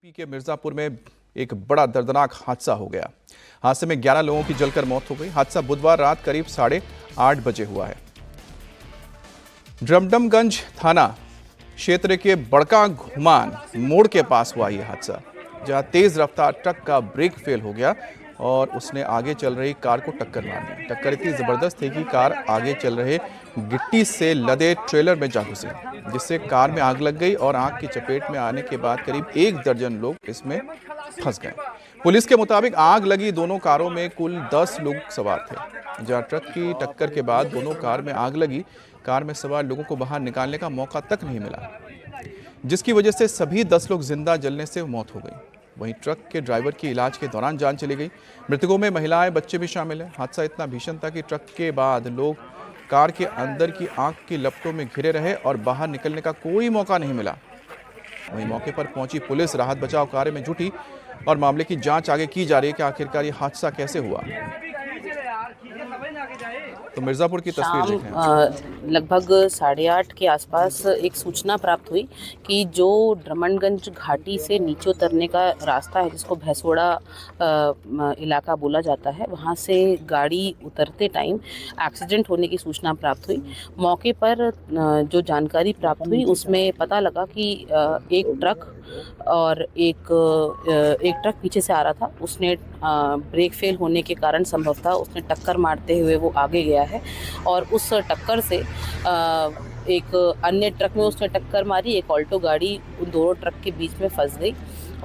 UP के मिर्जापुर में एक बड़ा दर्दनाक हादसा हो गया। हादसे में 11 लोगों की जलकर मौत हो गई। हादसा बुधवार रात करीब 8:30 बजे हुआ है। ड्रमडमगंज थाना क्षेत्र के बड़का घुमान मोड़ के पास हुआ यह हादसा, जहां तेज रफ्तार ट्रक का ब्रेक फेल हो गया और उसने आगे चल रही कार को टक्कर मार दी। टक्कर इतनी जबरदस्त थी कि कार आगे चल रहे गिट्टी से लदे ट्रेलर में जा घुसी, जिससे कार में आग लग गई और आग की चपेट में आने के बाद करीब 1 दर्जन लोग इसमें फंस गए। पुलिस के मुताबिक आग लगी दोनों कारों में कुल 10 लोग सवार थे। जहां ट्रक की टक्कर के बाद दोनों कार में आग लगी, कार में सवार लोगों को बाहर निकालने का मौका तक नहीं मिला, जिसकी वजह से सभी 10 लोग जिंदा जलने से मौत हो गई। वहीं ट्रक के ड्राइवर की इलाज के दौरान जान चली गई। मृतकों में महिलाएं, बच्चे भी शामिल हैं। हादसा इतना भीषण था कि ट्रक के बाद लोग कार के अंदर की आग की लपटों में घिरे रहे और बाहर निकलने का कोई मौका नहीं मिला। वहीं मौके पर पहुंची पुलिस राहत बचाव कार्य में जुटी और मामले की जांच आगे की जा रही है कि आखिरकार ये हादसा कैसे हुआ। तो मिर्जापुर की तस्वीर देखें। लगभग 8:30 के आसपास एक सूचना प्राप्त हुई कि जो ड्रमनगंज घाटी से नीचे उतरने का रास्ता है, जिसको भैंसोड़ा इलाका बोला जाता है, वहाँ से गाड़ी उतरते टाइम एक्सीडेंट होने की सूचना प्राप्त हुई। मौके पर जो जानकारी प्राप्त हुई उसमें पता लगा कि एक ट्रक और एक ट्रक पीछे से आ रहा था। उसने ब्रेक फेल होने के कारण संभवतः उसने टक्कर मारते हुए वो आगे गया है और उस टक्कर से एक अन्य ट्रक में उसने टक्कर मारी। एक ऑल्टो गाड़ी उन दोनों ट्रक के बीच में फंस गई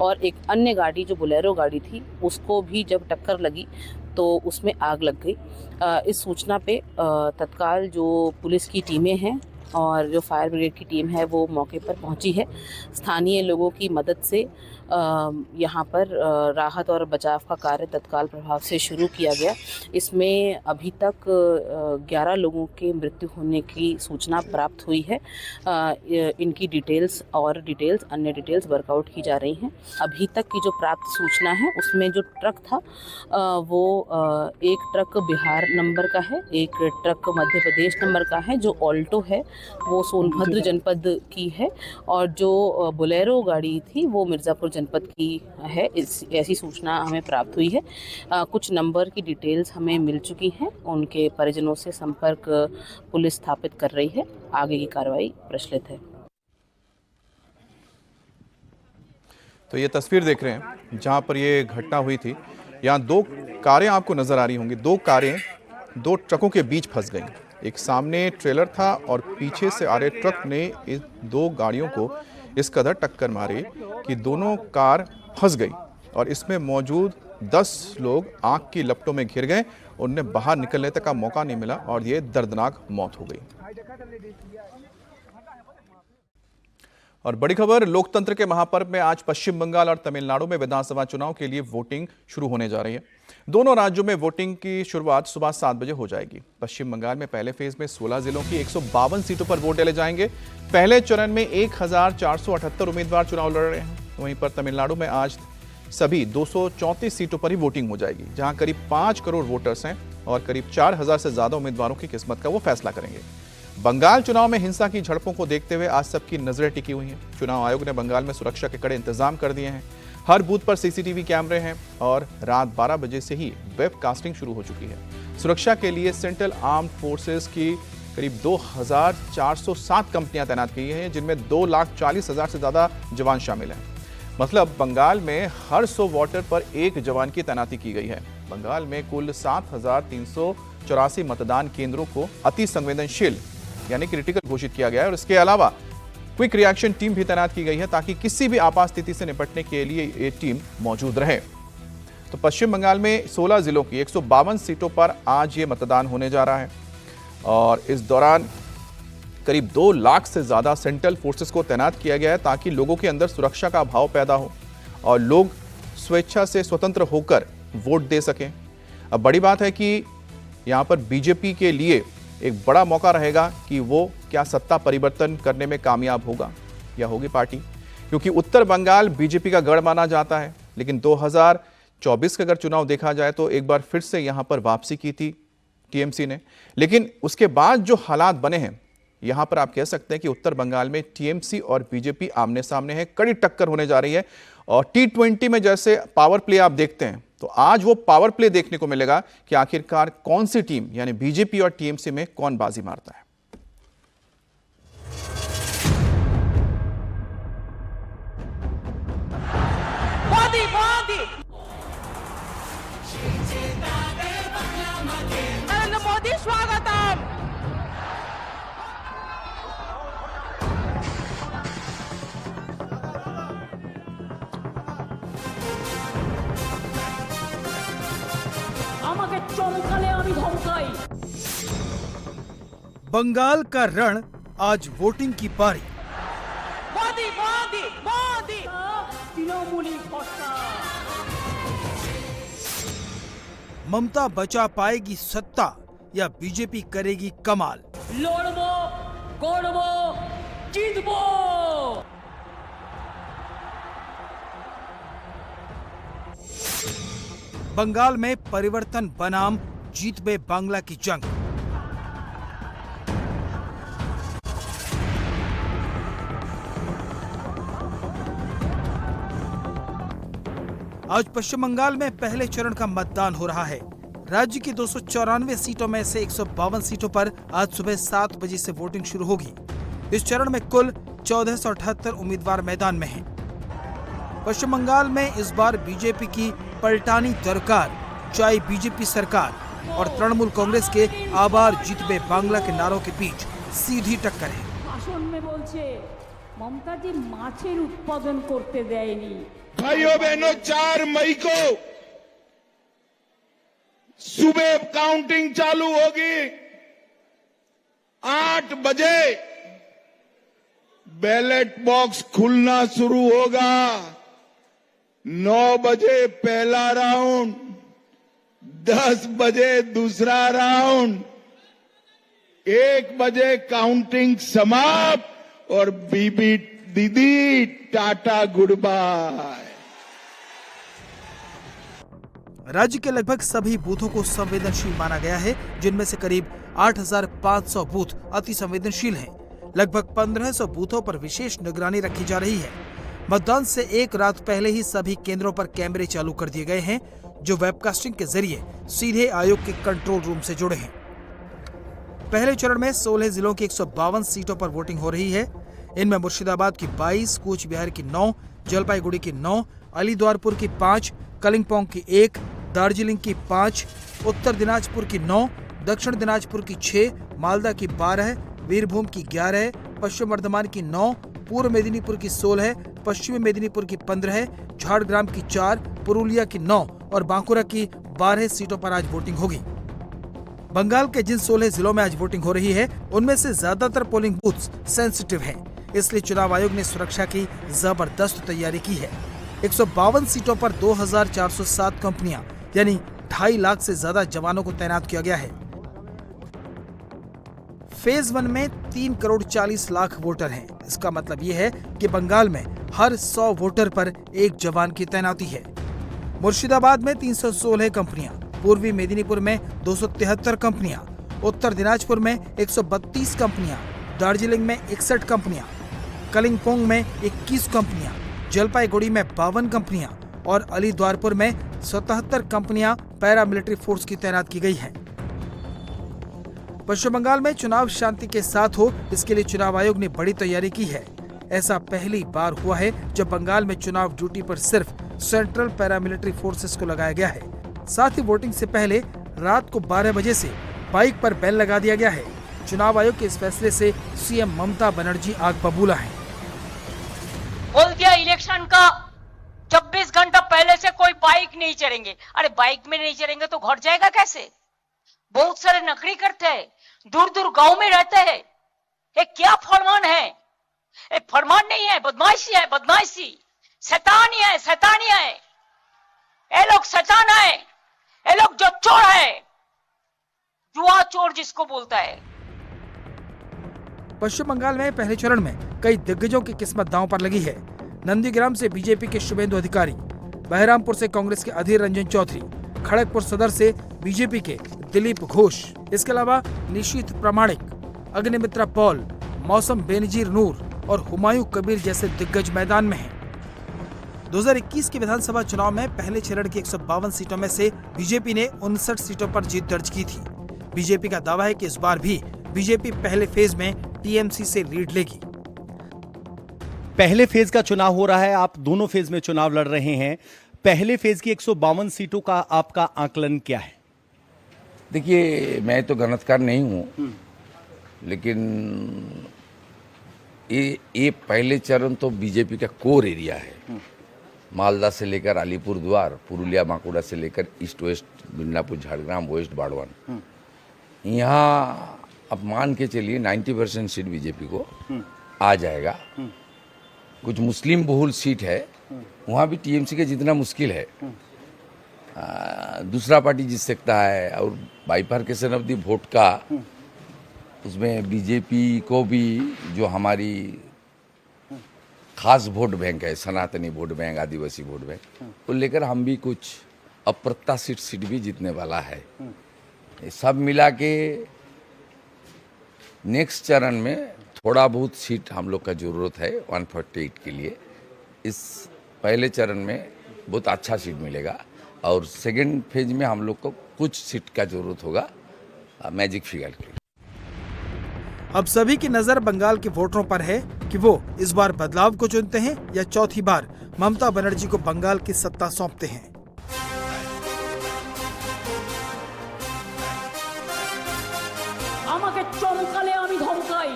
और एक अन्य गाड़ी जो बोलेरो गाड़ी थी, उसको भी जब टक्कर लगी तो उसमें आग लग गई। इस सूचना पे तत्काल जो पुलिस की टीमें हैं और जो फायर ब्रिगेड की टीम है वो मौके पर पहुंची है। स्थानीय लोगों की मदद से यहाँ पर राहत और बचाव का कार्य तत्काल प्रभाव से शुरू किया गया। इसमें अभी तक 11 लोगों के मृत्यु होने की सूचना प्राप्त हुई है। इनकी अन्य डिटेल्स वर्कआउट की जा रही हैं। अभी तक की जो प्राप्त सूचना है उसमें जो ट्रक था वो एक ट्रक बिहार नंबर का है, एक ट्रक मध्य प्रदेश नंबर का है। जो ऑल्टो है वो सोनभद्र जनपद की है और जो बोलेरो गाड़ी थी वो मिर्ज़ापुर जनपद की है। ऐसी सूचना हमें प्राप्त हुई है। कुछ नंबर की डिटेल्स हमें मिल चुकी हैं। उनके परिजनों से संपर्क पुलिस स्थापित कर रही है। आगे की कार्रवाई प्रचलित है। तो ये तस्वीर देख रहे हैं जहां पर ये घटना हुई थी। यहाँ 2 कारें आपको नजर आ रही होंगी। 2 कारें 2 ट्रकों के बीच फंस गई। एक सामने ट्रेलर था और पीछे से आ रहे ट्रक ने इस 2 गाड़ियों को इस कदर टक्कर मारी कि दोनों कार फंस गई और इसमें मौजूद 10 लोग आग की लपटों में घिर गए। उन्हें बाहर निकलने तक का मौका नहीं मिला और ये दर्दनाक मौत हो गई। और बड़ी खबर, लोकतंत्र के महापर्व में आज पश्चिम बंगाल और तमिलनाडु में विधानसभा चुनाव के लिए वोटिंग शुरू होने जा रही है। दोनों राज्यों में वोटिंग की शुरुआत सुबह 7 बजे हो जाएगी। पश्चिम बंगाल में पहले फेज में 16 जिलों की 152 सीटों पर वोट डाले जाएंगे। पहले चरण में 1478 उम्मीदवार चुनाव लड़ रहे हैं। वहीं पर तमिलनाडु में आज सभी 234 सीटों पर ही वोटिंग हो जाएगी, जहां करीब 5 करोड़ वोटर्स हैं और करीब 4000 से ज्यादा उम्मीदवारों की किस्मत का वो फैसला करेंगे। बंगाल चुनाव में हिंसा की झड़पों को देखते हुए आज सबकी नजरें टिकी हुई हैं। चुनाव आयोग ने बंगाल में सुरक्षा के कड़े इंतजाम कर दिए हैं। हर बूथ पर सीसीटीवी कैमरे हैं और रात 12 बजे से ही वेबकास्टिंग शुरू हो चुकी है। सुरक्षा के लिए सेंट्रल आर्म्ड फोर्सेस की करीब 2407 कंपनियां तैनात की हैं, जिनमें 2,40,000 से ज्यादा जवान शामिल हैं। मतलब बंगाल में हर 100 वोटर पर 1 जवान की तैनाती की गई है। बंगाल में कुल 7,384 मतदान केंद्रों को अति संवेदनशील यानी क्रिटिकल घोषित किया गया है और इसके अलावा क्विक रिएक्शन टीम भी तैनात की गई है ताकि किसी भी आपात स्थिति से निपटने के लिए ये टीम मौजूद रहे। तो पश्चिम बंगाल में 16 जिलों की 152 सीटों पर आज ये मतदान होने जा रहा है और इस दौरान करीब 2 लाख से ज्यादा सेंट्रल फोर्सेस को तैनात किया गया है ताकि लोगों के अंदर सुरक्षा का भाव पैदा हो और लोग स्वेच्छा से स्वतंत्र होकर वोट दे सकें। अब बड़ी बात है कि यहाँ पर बीजेपी के लिए एक बड़ा मौका रहेगा कि वो क्या सत्ता परिवर्तन करने में कामयाब होगा या होगी पार्टी, क्योंकि उत्तर बंगाल बीजेपी का गढ़ माना जाता है। लेकिन 2024 का अगर चुनाव देखा जाए तो एक बार फिर से यहाँ पर वापसी की थी टीएमसी ने। लेकिन उसके बाद जो हालात बने हैं यहाँ पर आप कह सकते हैं कि उत्तर बंगाल में टीएमसी और बीजेपी आमने सामने है, कड़ी टक्कर होने जा रही है। और T20 में जैसे पावर प्ले आप देखते हैं, तो आज वो पावर प्ले देखने को मिलेगा कि आखिरकार कौन सी टीम यानी बीजेपी और टीएमसी में कौन बाजी मारता है। नरेंद्र मोदी स्वागतम। আমাকে চমকালে আমি ধমকাই। बंगाल का रण आज वोटिंग की पारी। मोदी मोदी मोदी। তৃণমূলী ভর্তা। ममता बचा पाएगी सत्ता या बीजेपी करेगी कमाल? লড়বো, করবো, জিতবো। बंगाल में परिवर्तन बनाम जीत में बांग्ला की जंग। आज पश्चिम बंगाल में पहले चरण का मतदान हो रहा है। राज्य की 294 सीटों में से 152 सीटों पर आज सुबह 7 बजे से वोटिंग शुरू होगी। इस चरण में कुल 1478 उम्मीदवार मैदान में हैं। पश्चिम बंगाल में इस बार बीजेपी की पलटानी दरकार, चाहे बीजेपी सरकार और तृणमूल कांग्रेस के आबार जीत में बांग्ला के नारों के बीच सीधी टक्कर है। ভাষণ में বলছে মমতা जी মাছের উৎপাদন করতে দেয়নি। भाइयों बहनों, 4 मई को सुबह काउंटिंग चालू होगी। 8 बजे बैलेट बॉक्स खुलना शुरू होगा। 9 बजे पहला राउंड, 10 बजे दूसरा राउंड, 1 बजे काउंटिंग समाप्त और बीबी दीदी टाटा गुड बाय। राज्य के लगभग सभी बूथों को संवेदनशील माना गया है, जिनमें से करीब 8,500 बूथ अति संवेदनशील हैं। लगभग 1,500 बूथों पर विशेष निगरानी रखी जा रही है। मतदान से एक रात पहले ही सभी केंद्रों पर कैमरे चालू कर दिए गए हैं, जो वेबकास्टिंग के जरिए सीधे आयोग के कंट्रोल रूम से जुड़े हैं। पहले चरण में 16 जिलों की 152 सीटों पर वोटिंग हो रही है। इनमें मुर्शिदाबाद की 22, कूच बिहार की 9, जलपाईगुड़ी की 9, अलीद्वारपुर की 5, कलिम्पोंग की 1, दार्जिलिंग की 5, उत्तर दिनाजपुर की 9, दक्षिण दिनाजपुर की 6, मालदा की 12, वीरभूम की 11, पश्चिम बर्धमान की 9, पूर्व मेदिनीपुर की 16, पश्चिमी मेदिनीपुर की 15, झारग्राम की 4, पुरुलिया की 9 और बांकुरा की 12 सीटों पर आज वोटिंग होगी। बंगाल के जिन 16 जिलों में आज वोटिंग हो रही है, उनमें से ज्यादातर पोलिंग बूथ्स सेंसिटिव हैं, इसलिए चुनाव आयोग ने सुरक्षा की जबरदस्त तैयारी की है। 152 सीटों पर 2,407 कंपनियां यानी 2.5 लाख से ज्यादा जवानों को तैनात किया गया है। फेज 1 में 3 करोड़ 40 लाख वोटर हैं। इसका मतलब ये है कि बंगाल में हर 100 वोटर पर एक जवान की तैनाती है। मुर्शिदाबाद में 316 कंपनियां, पूर्वी मेदिनीपुर में 273 कंपनियां, उत्तर दिनाजपुर में 132 कंपनियां, दार्जिलिंग में 61 कंपनियां, कलिम्पोंग में 21 कंपनियां, जलपाईगुड़ी में 52 कंपनियां और अलीद्वारपुर में 77 कंपनियां पैरामिलिट्री फोर्स की तैनात की गई हैं। पश्चिम बंगाल में चुनाव शांति के साथ हो, इसके लिए चुनाव आयोग ने बड़ी तैयारी की है। ऐसा पहली बार हुआ है जब बंगाल में चुनाव ड्यूटी पर सिर्फ सेंट्रल पैरामिलिट्री फोर्सेस को लगाया गया है। साथ ही वोटिंग से पहले रात को 12 बजे से बाइक पर बैन लगा दिया गया है। चुनाव आयोग के इस फैसले से सीएम ममता बनर्जी आग बबूला हैं। बोल दिया इलेक्शन का 24 घंटा पहले से कोई बाइक नहीं चढ़ेंगे। अरे बाइक में नहीं चढ़ेंगे तो घर जाएगा कैसे? बहुत सारे नौकरी करते हैं, दूर दूर गांव में रहते हैं। ये क्या फरमान है? ये फरमान नहीं है, बदमाशी है, बदमाशी, शैतानी है, शैतानी है। ये लोग शैतान है, ये लोग जो चोर है, जुआ चोर जिसको बोलता है। पश्चिम बंगाल में पहले चरण में कई दिग्गजों की किस्मत दांव पर लगी है। नंदीग्राम से बीजेपी के शुभेंदु अधिकारी, बहरामपुर से कांग्रेस के अधीर रंजन चौधरी, खड़गपुर सदर से बीजेपी के दिलीप घोष, इसके अलावा निशीथ प्रामाणिक, अग्निमित्रा पॉल, मौसम बेनजीर नूर और हुमायूं कबीर जैसे दिग्गज मैदान में हैं। 2021 के विधानसभा चुनाव में पहले चरण की 152 सीटों में से बीजेपी ने 59 सीटों पर जीत दर्ज की थी। बीजेपी का दावा है कि इस बार भी बीजेपी पहले फेज में टीएमसी से लीड लेगी। पहले फेज का चुनाव हो रहा है, आप दोनों फेज में चुनाव लड़ रहे हैं। पहले फेज की 152 सीटों का आपका आकलन क्या है? देखिए, मैं तो गणितकार नहीं हूँ, लेकिन ये पहले चरण तो बीजेपी का कोर एरिया है। मालदा से लेकर अलीपुरद्वार, पुरुलिया, बांकुड़ा से लेकर east west, Midnapore, Jhargram, west Burdwan, यहाँ अब मान के चलिए 90% सीट बीजेपी को आ जाएगा। कुछ मुस्लिम बहुल सीट है, वहाँ भी टीएमसी के जितना मुश्किल है, दूसरा पार्टी जीत सकता है। और बाइफर्केशन ऑफ द वोट का, उसमें बीजेपी को भी जो हमारी खास वोट बैंक है, सनातनी वोट बैंक, आदिवासी वोट बैंक, को लेकर हम भी कुछ अप्रत्याशित सीट भी जीतने वाला है। ये सब मिला के नेक्स्ट चरण में थोड़ा बहुत सीट हम लोग का जरूरत है 148 के लिए। इस पहले चरण में बहुत अच्छा सीट मिलेगा और सेकेंड फेज में हम लोग को कुछ सीट का जरूरत होगा मैजिक फिगर के। अब सभी की नजर बंगाल के वोटरों पर है कि वो इस बार बदलाव को चुनते हैं या चौथी बार ममता बनर्जी को बंगाल की सत्ता सौंपते हैं। আমাকে চমকালে আমি ধমকাই।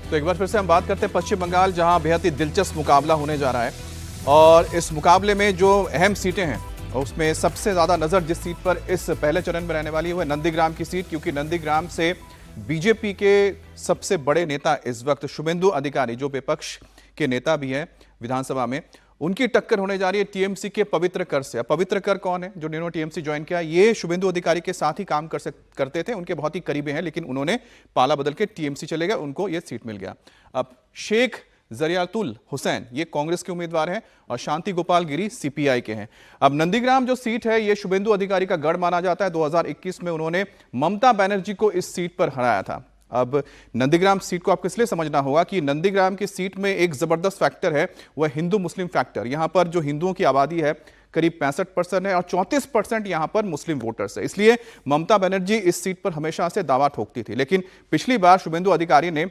तो एक बार फिर से हम बात करते हैं पश्चिम बंगाल, जहां बेहद ही दिलचस्प मुकाबला होने जा रहा है। और इस मुकाबले में जो अहम सीटें हैं, उसमें सबसे ज्यादा नजर जिस सीट पर इस पहले चरण में रहने वाली है वो है नंदीग्राम की सीट, क्योंकि नंदीग्राम से बीजेपी के सबसे बड़े नेता इस वक्त शुभेंदु अधिकारी, जो विपक्ष के नेता भी हैं विधानसभा में, उनकी टक्कर होने जा रही है टीएमसी के पवित्र कर से। अब पवित्र कर कौन है? जो जिन्होंने टीएमसी ज्वाइन किया, ये शुभेंदु अधिकारी के साथ ही काम करते थे, उनके बहुत ही करीबी हैं, लेकिन उन्होंने पाला बदल के टीएमसी चले गए, उनको ये सीट मिल गया। अब शेख जरियातुल हुसैन ये कांग्रेस के उम्मीदवार हैं और शांति गोपाल गिरी सीपीआई के हैं। अब नंदीग्राम जो सीट है, ये शुभेंदु अधिकारी का गढ़ माना जाता है। 2021 में उन्होंने ममता बनर्जी को इस सीट पर हराया था। अब नंदीग्राम सीट को आपको इसलिए समझना होगा कि नंदीग्राम की सीट में एक जबरदस्त फैक्टर है, वह हिंदू मुस्लिम फैक्टर। यहां पर जो हिंदुओं की आबादी है करीब 65% है और 34% यहां पर मुस्लिम वोटर्स है। इसलिए ममता बनर्जी इस सीट पर हमेशा से दावा ठोकती थी, लेकिन पिछली बार शुभेंदु अधिकारी ने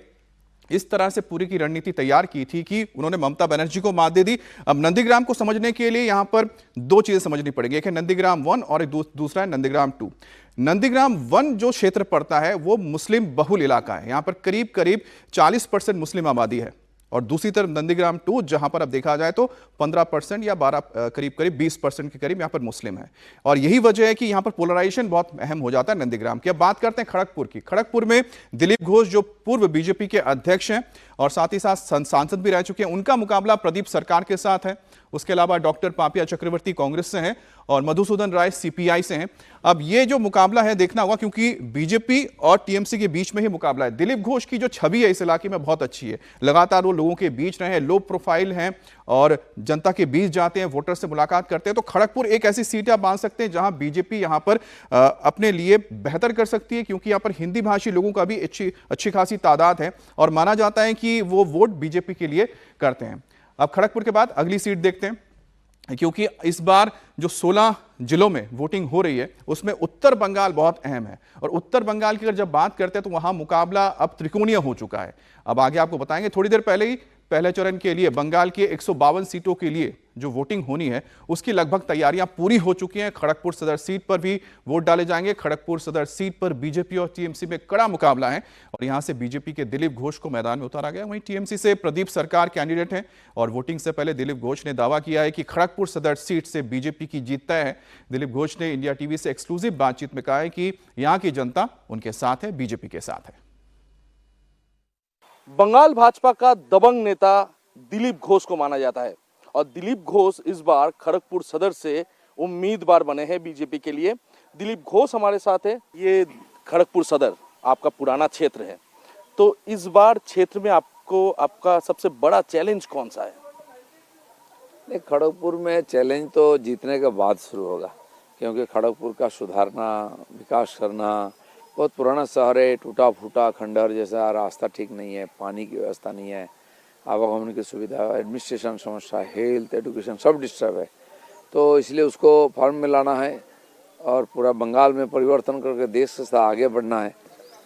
इस तरह से पूरी की रणनीति तैयार की थी कि उन्होंने ममता बनर्जी को मात दे दी। अब नंदीग्राम को समझने के लिए यहां पर दो चीजें समझनी पड़ेगी, एक है नंदीग्राम 1 और एक दूसरा है नंदीग्राम 2। नंदीग्राम 1 जो क्षेत्र पड़ता है वो मुस्लिम बहुल इलाका है, यहां पर करीब करीब 40% मुस्लिम आबादी है। और दूसरी तरफ नंदीग्राम 2 जहां पर अब देखा जाए तो 15% या 12 करीब 20% के करीब यहां पर मुस्लिम है। और यही वजह है कि यहां पर पोलराइजेशन बहुत अहम हो जाता है नंदीग्राम की। अब बात करते हैं खड़गपुर की। खड़गपुर में दिलीप घोष जो पूर्व बीजेपी के अध्यक्ष हैं और साथ ही साथ सांसद भी रह चुके हैं, उनका मुकाबला प्रदीप सरकार के साथ है। उसके अलावा डॉक्टर पापिया चक्रवर्ती कांग्रेस से हैं और मधुसूदन राय सीपीआई से हैं। अब ये जो मुकाबला है देखना होगा, क्योंकि बीजेपी और टीएमसी के बीच में ही मुकाबला है। दिलीप घोष की जो छवि है इस इलाके में बहुत अच्छी है, लगातार वो लोगों के बीच रहे हैं, लो प्रोफाइल हैं और जनता के बीच जाते हैं, वोटर से मुलाकात करते हैं। तो खड़गपुर एक ऐसी सीट आप मान सकते हैं जहां बीजेपी यहां पर अपने लिए बेहतर कर सकती है, क्योंकि यहां पर हिंदी भाषी लोगों का भी अच्छी खासी तादाद है और माना जाता है कि वो वोट बीजेपी के लिए करते हैं। अब खड़गपुर के बाद अगली सीट देखते हैं, क्योंकि इस बार जो 16 जिलों में वोटिंग हो रही है उसमें उत्तर बंगाल बहुत अहम है। और उत्तर बंगाल की अगर जब बात करते हैं तो वहां मुकाबला अब त्रिकोणीय हो चुका है। अब आगे आपको बताएंगे, थोड़ी देर पहले ही पहले चरण के लिए बंगाल के 152 सीटों के लिए जो वोटिंग होनी है उसकी लगभग तैयारियां पूरी हो चुकी हैं। खड़गपुर सदर सीट पर भी वोट डाले जाएंगे। खड़गपुर सदर सीट पर बीजेपी और टीएमसी में कड़ा मुकाबला है और यहां से बीजेपी के दिलीप घोष को मैदान में उतारा गया, वहीं टीएमसी से प्रदीप सरकार कैंडिडेट हैं। और वोटिंग से पहले दिलीप घोष ने दावा किया है कि खड़गपुर सदर सीट से बीजेपी की जीत तय है। दिलीप घोष ने इंडिया टीवी से एक्सक्लूसिव बातचीत में कहा है कि यहां की जनता उनके साथ है, बीजेपी के साथ है। बंगाल भाजपा का दबंग नेता दिलीप घोष को माना जाता है और दिलीप घोष इस बार खड़गपुर सदर से उम्मीदवार बने हैं बीजेपी के लिए। दिलीप घोष हमारे साथ है। ये खड़गपुर सदर आपका पुराना क्षेत्र है, तो इस बार क्षेत्र में आपको आपका सबसे बड़ा चैलेंज कौन सा है? नहीं, खड़गपुर में चैलेंज तो जीतने के बाद शुरू होगा, क्योंकि खड़गपुर का सुधारना, विकास करना, बहुत पुराना शहर है, टूटा फूटा खंडहर जैसा, रास्ता ठीक नहीं है, पानी की व्यवस्था नहीं है, आवागमन की सुविधा, एडमिनिस्ट्रेशन समस्या, हेल्थ, एजुकेशन सब डिस्टर्ब है। तो इसलिए उसको फॉर्म में लाना है और पूरा बंगाल में परिवर्तन करके देश के साथ आगे बढ़ना है।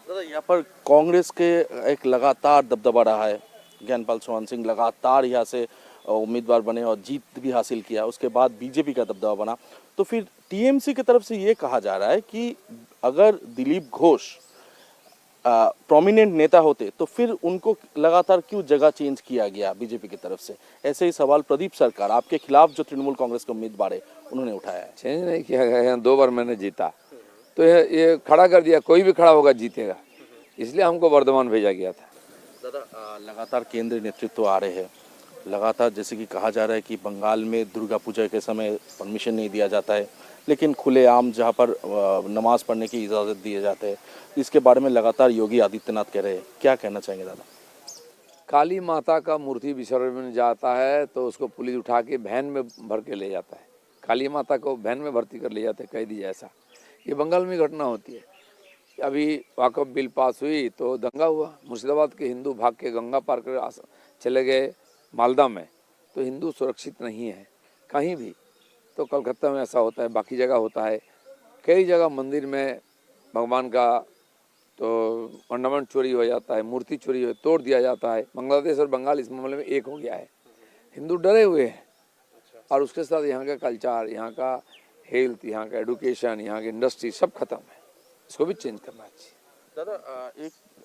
दादा, यहाँ पर कांग्रेस के एक लगातार दबदबा रहा है। ज्ञानपाल चौहान सिंह लगातार यहाँ से उम्मीदवार बने और जीत भी हासिल किया, उसके बाद बीजेपी का दबदबा बना। तो फिर टीएमसी की तरफ से ये कहा जा रहा है कि अगर दिलीप घोष प्रोमिनेंट नेता होते तो फिर उनको लगातार क्यों जगह चेंज किया गया बीजेपी की तरफ से। ऐसे ही सवाल प्रदीप सरकार, आपके खिलाफ जो तृणमूल कांग्रेस के उम्मीदवार है, उन्होंने उठाया है। चेंज नहीं किया गया है, 2 बार मैंने जीता तो ये खड़ा कर दिया, कोई भी खड़ा होगा जीतेगा, इसलिए हमको वर्धमान भेजा गया था। दादा, लगातार केंद्रीय नेतृत्व आ रहे हैं, लगातार जैसे कि कहा जा रहा है कि बंगाल में दुर्गा पूजा के समय परमिशन नहीं दिया जाता है, लेकिन खुलेआम जहां पर नमाज पढ़ने की इजाज़त दिए जाते हैं, इसके बारे में लगातार योगी आदित्यनाथ कह रहे हैं, क्या कहना चाहेंगे दादा? काली माता का मूर्ति विसर्जन जाता है तो उसको पुलिस उठा के वैन में भर के ले जाता है, काली माता को वैन में भर्ती कर ले जाते हैं, कह दीजिए ऐसा। ये बंगाल में घटना होती है। अभी वाकफ बिल पास हुई तो दंगा हुआ, मुर्शिदाबाद के हिंदू भाग के गंगा पार कर चले गए मालदा में, तो हिंदू सुरक्षित नहीं है कहीं भी। तो कलकत्ता में ऐसा होता है, बाकी जगह होता है, कई जगह मंदिर में भगवान का तो ऑर्नामेंट चोरी हो जाता है, मूर्ति चोरी हो, तोड़ दिया जाता है। बांग्लादेश और बंगाल इस मामले में एक हो गया है, हिंदू डरे हुए हैं। और उसके साथ यहाँ का कल्चर, यहाँ का हेल्थ, यहाँ का एडुकेशन, यहाँ की इंडस्ट्री सब खत्म है, इसको भी चेंज करना चाहिए। दादा,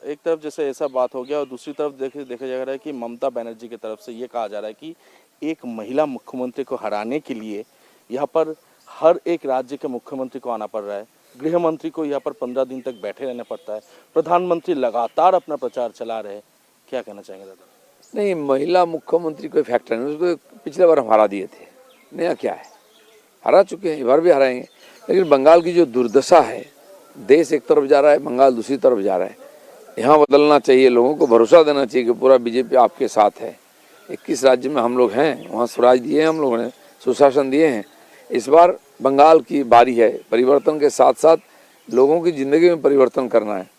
एक तरफ जैसे ऐसा बात हो गया और दूसरी तरफ देखा जा रहा है कि ममता बनर्जी की तरफ से ये कहा जा रहा है कि एक महिला मुख्यमंत्री को हराने के लिए यहाँ पर हर एक राज्य के मुख्यमंत्री को आना पड़ रहा है, गृह मंत्री को यहाँ पर 15 दिन तक बैठे रहना पड़ता है, प्रधानमंत्री लगातार अपना प्रचार चला रहे हैं, क्या कहना चाहेंगे दादा? नहीं, महिला मुख्यमंत्री कोई फैक्टर नहीं, उसको पिछले बार हम हरा दिए थे, नया क्या है, हरा चुके हैं, इस बार भी हराएंगे। लेकिन बंगाल की जो दुर्दशा है, देश एक तरफ जा रहा है, बंगाल दूसरी तरफ जा रहा है, यहाँ बदलना चाहिए, लोगों को भरोसा देना चाहिए कि पूरा बीजेपी आपके साथ है। 21 राज्य में हम लोग हैं, वहाँ स्वराज दिए हैं, हम लोगों ने सुशासन दिए हैं। इस बार बंगाल की बारी है, परिवर्तन के साथ साथ लोगों की जिंदगी में परिवर्तन करना है।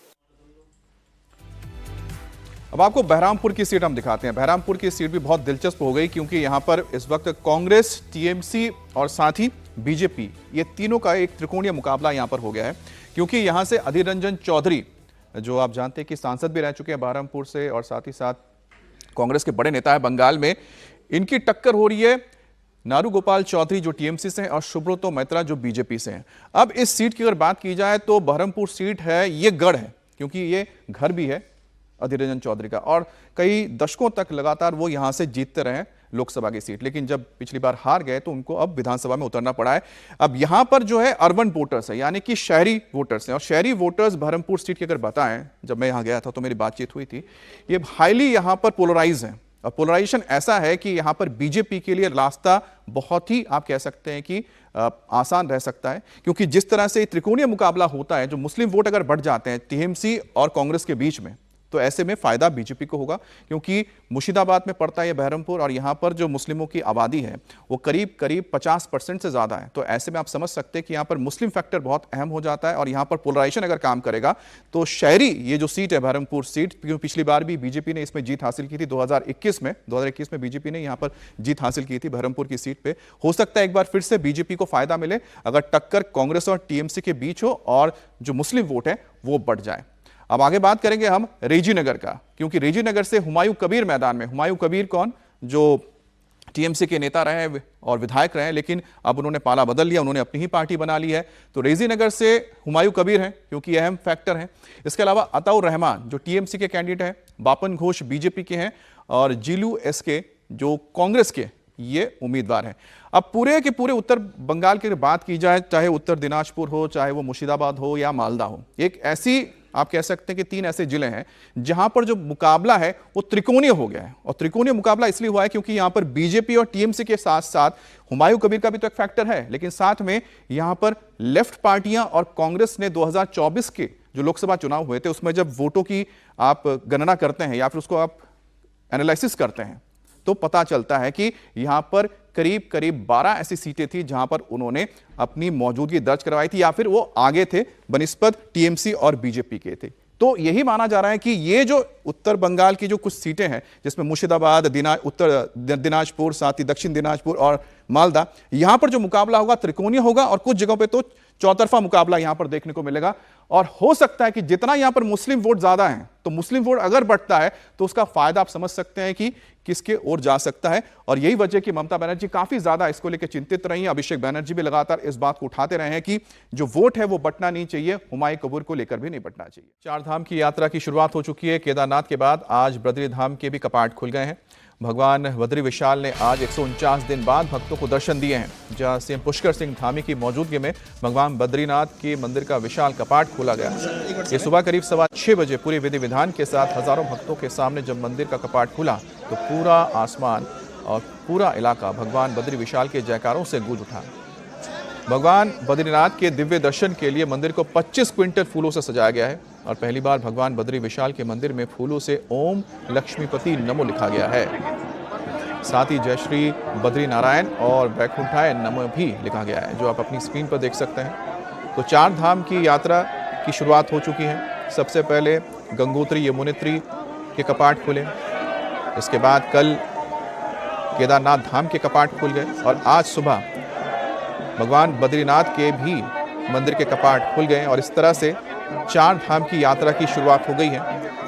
अब आपको बहरामपुर की सीट हम दिखाते हैं। बहरामपुर की सीट भी बहुत दिलचस्प हो गई क्योंकि यहां पर इस वक्त कांग्रेस, टीएमसी और साथ ही बीजेपी, ये तीनों का एक त्रिकोणीय मुकाबला यहां पर हो गया है। क्योंकि यहां से अधीर रंजन चौधरी, जो आप जानते हैं कि सांसद भी रह चुके हैं बहरामपुर से और साथ ही साथ कांग्रेस के बड़े नेता है बंगाल में, इनकी टक्कर हो रही है नारू गोपाल चौधरी जो टीएमसी से हैं और सुब्रतो मैत्रा जो बीजेपी से हैं। अब इस सीट की अगर बात की जाए तो बहरमपुर सीट है, ये गढ़ है क्योंकि ये घर भी है अधीर रंजन चौधरी का और कई दशकों तक लगातार वो यहां से जीतते रहे लोकसभा की सीट, लेकिन जब पिछली बार हार गए तो उनको अब विधानसभा में उतरना पड़ा है। अब यहां पर जो है अर्बन वोटर्स है, यानी कि शहरी वोटर्स हैं और शहरी वोटर्स बहरमपुर सीट की अगर बताएं, जब मैं यहां गया था तो मेरी बातचीत हुई थी, ये हाईली यहां पर पोलराइज है और पोलराइजेशन ऐसा है कि यहां पर बीजेपी के लिए रास्ता बहुत ही आप कह सकते हैं कि आसान रह सकता है, क्योंकि जिस तरह से त्रिकोणीय मुकाबला होता है, जो मुस्लिम वोट अगर बढ़ जाते हैं टीएमसी और कांग्रेस के बीच में, तो ऐसे में फायदा बीजेपी को होगा क्योंकि मुर्शिदाबाद में पड़ता है ये बहरमपुर और यहां पर जो मुस्लिमों की आबादी है वो करीब 50% से ज्यादा है। तो ऐसे में आप समझ सकते हैं कि यहां पर मुस्लिम फैक्टर बहुत अहम हो जाता है और यहां पर पोलराइजेशन अगर काम करेगा तो शहरी ये जो सीट है बहरमपुर सीट, क्योंकि पिछली बार भी बीजेपी ने इसमें जीत हासिल की थी 2021 में बीजेपी ने यहां पर जीत हासिल की थी बहरमपुर की सीट पे। हो सकता है एक बार फिर से बीजेपी को फायदा मिले अगर टक्कर कांग्रेस और टीएमसी के बीच हो और जो मुस्लिम वोट है वो बढ़ जाए। अब आगे बात करेंगे हम रेजीनगर का, क्योंकि रेजीनगर से हुमायूं कबीर मैदान में, हुमायूं कबीर कौन, जो टीएमसी के नेता रहे और विधायक रहे, लेकिन अब उन्होंने पाला बदल लिया, उन्होंने अपनी ही पार्टी बना ली है। तो रेजीनगर से हुमायूं कबीर हैं क्योंकि अहम फैक्टर हैं। इसके अलावा अताउर रहमान जो टीएमसी के कैंडिडेट हैं, बापन घोष बीजेपी के हैं और जीलू एसके जो कांग्रेस के ये उम्मीदवार हैं। अब पूरे के पूरे उत्तर बंगाल की बात की जाए, चाहे उत्तर दिनाजपुर हो, चाहे वो मुर्शिदाबाद हो या मालदा हो, एक ऐसी आप कह सकते हैं कि 3 ऐसे जिले हैं जहां पर जो मुकाबला है वो त्रिकोणीय हो गया है। और त्रिकोणीय मुकाबला इसलिए हुआ है क्योंकि यहां पर बीजेपी और टीएमसी के साथ साथ हुमायूं कबीर का भी तो एक फैक्टर है, लेकिन साथ में यहां पर लेफ्ट पार्टियां और कांग्रेस ने 2024 के जो लोकसभा चुनाव हुए थे उसमें जब वोटों की आप गणना करते हैं या फिर उसको आप एनालिसिस करते हैं तो पता चलता है कि यहां पर करीब करीब 12 ऐसी सीटें थी जहां पर उन्होंने अपनी मौजूदगी दर्ज करवाई थी या फिर वो आगे थे बनिस्बत टीएमसी और बीजेपी के थे। तो यही माना जा रहा है कि ये जो उत्तर बंगाल की जो कुछ सीटें हैं जिसमें मुर्शिदाबाद, उत्तर दिनाजपुर, साथ ही दक्षिण दिनाजपुर और मालदा, यहां पर जो मुकाबला होगा त्रिकोणीय होगा और कुछ जगहों पे तो चौतरफा मुकाबला यहां पर देखने को मिलेगा। और हो सकता है कि जितना यहां पर मुस्लिम वोट ज्यादा हैं तो मुस्लिम वोट अगर बढ़ता है तो उसका फायदा आप समझ सकते हैं कि किसके ओर जा सकता है। और यही वजह कि ममता बनर्जी काफी ज्यादा इसको लेकर चिंतित रही हैं। अभिषेक बनर्जी भी लगातार इस बात को उठाते रहे हैं कि जो वोट है वो बंटना नहीं चाहिए, हुमायूं कबीर को लेकर भी नहीं बंटना चाहिए। चार धाम की यात्रा की शुरुआत हो चुकी है। केदारनाथ के बाद आज बद्रीधाम के भी कपाट खुल गए हैं। भगवान बद्री विशाल ने आज 149 दिन बाद भक्तों को दर्शन दिए हैं। जहां सीएम पुष्कर सिंह धामी की मौजूदगी में भगवान बद्रीनाथ के मंदिर का विशाल कपाट खोला गया। ये सुबह करीब 6:15 बजे पूरी विधि विधान के साथ हजारों भक्तों के सामने जब मंदिर का कपाट खुला तो पूरा आसमान और पूरा इलाका भगवान बद्री विशाल के जयकारों से गूंज उठा। भगवान बद्रीनाथ के दिव्य दर्शन के लिए मंदिर को 25 क्विंटल फूलों से सजाया गया है और पहली बार भगवान बद्री विशाल के मंदिर में फूलों से ओम लक्ष्मीपति नमो लिखा गया है। साथ ही जय श्री बद्री नारायण और वैकुंठाय नमो भी लिखा गया है, जो आप अपनी स्क्रीन पर देख सकते हैं। तो चार धाम की यात्रा की शुरुआत हो चुकी है। सबसे पहले गंगोत्री यमुनोत्री के कपाट खुले, इसके बाद कल केदारनाथ धाम के कपाट खुल गए और आज सुबह भगवान बद्रीनाथ के भी मंदिर के कपाट खुल गए और इस तरह से चार धाम की यात्रा की शुरुआत हो गई है।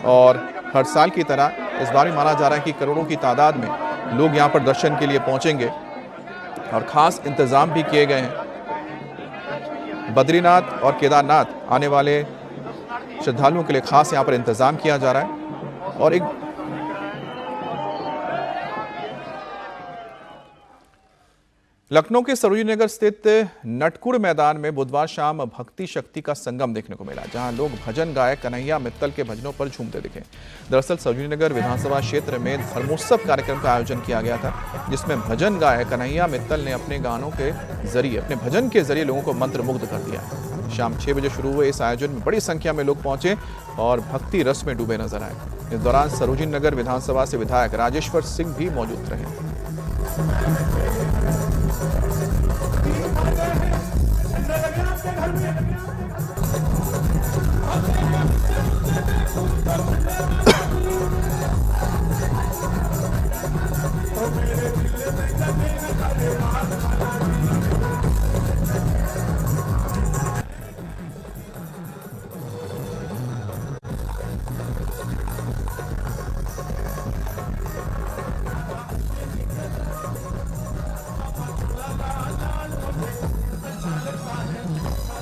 और हर साल की तरह इस बार भी माना जा रहा है कि करोड़ों की तादाद में लोग यहां पर दर्शन के लिए पहुंचेंगे और खास इंतजाम भी किए गए हैं। बद्रीनाथ और केदारनाथ आने वाले श्रद्धालुओं के लिए खास यहां पर इंतजाम किया जा रहा है। और एक लखनऊ के सरोजिनी नगर स्थित नटकुड़ मैदान में बुधवार शाम भक्ति शक्ति का संगम देखने को मिला, जहां लोग भजन गायक कन्हैया मित्तल के भजनों पर झूमते दिखे। दरअसल सरोजिनी नगर विधानसभा क्षेत्र में धर्मोत्सव कार्यक्रम का आयोजन किया गया था, जिसमें भजन गायक कन्हैया मित्तल ने अपने गानों के जरिए, अपने भजन के जरिए लोगों को मंत्रमुग्ध कर दिया। शाम 6 बजे शुरू हुए इस आयोजन में बड़ी संख्या में लोग पहुंचे और भक्ति रस में डूबे नजर आए। इस दौरान सरोजिनी नगर विधानसभा से विधायक राजेश्वर सिंह भी मौजूद रहे।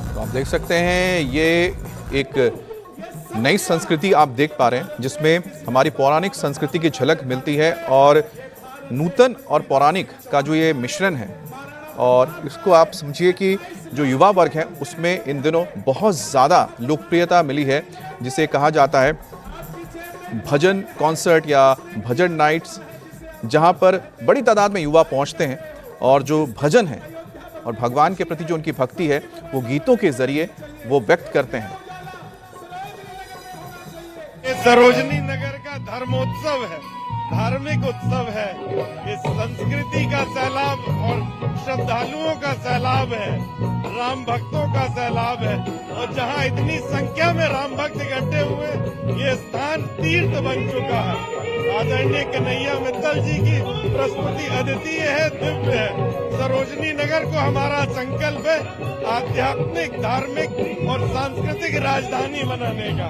तो आप देख सकते हैं ये एक नई संस्कृति आप देख पा रहे हैं, जिसमें हमारी पौराणिक संस्कृति की झलक मिलती है और नूतन और पौराणिक का जो ये मिश्रण है, और इसको आप समझिए कि जो युवा वर्ग है उसमें इन दिनों बहुत ज़्यादा लोकप्रियता मिली है, जिसे कहा जाता है भजन कॉन्सर्ट या भजन नाइट्स, जहां पर बड़ी तादाद में युवा पहुंचते हैं और जो भजन है और भगवान के प्रति जो उनकी भक्ति है वो गीतों के जरिए वो व्यक्त करते हैं। ये सरोजनी नगर का धर्मोत्सव है, धार्मिक उत्सव है, ये संस्कृति का सैलाब और श्रद्धालुओं का सैलाब है, राम भक्तों का सैलाब है। और जहां इतनी संख्या में राम भक्त इकट्ठे हुए, ये स्थान तीर्थ बन चुका है। आदरणीय कन्हैया मित्तल जी की प्रस्तुति अद्वितीय है, दिव्य है। सरोजनी नगर को हमारा संकल्प है आध्यात्मिक, धार्मिक और सांस्कृतिक राजधानी बनाने का।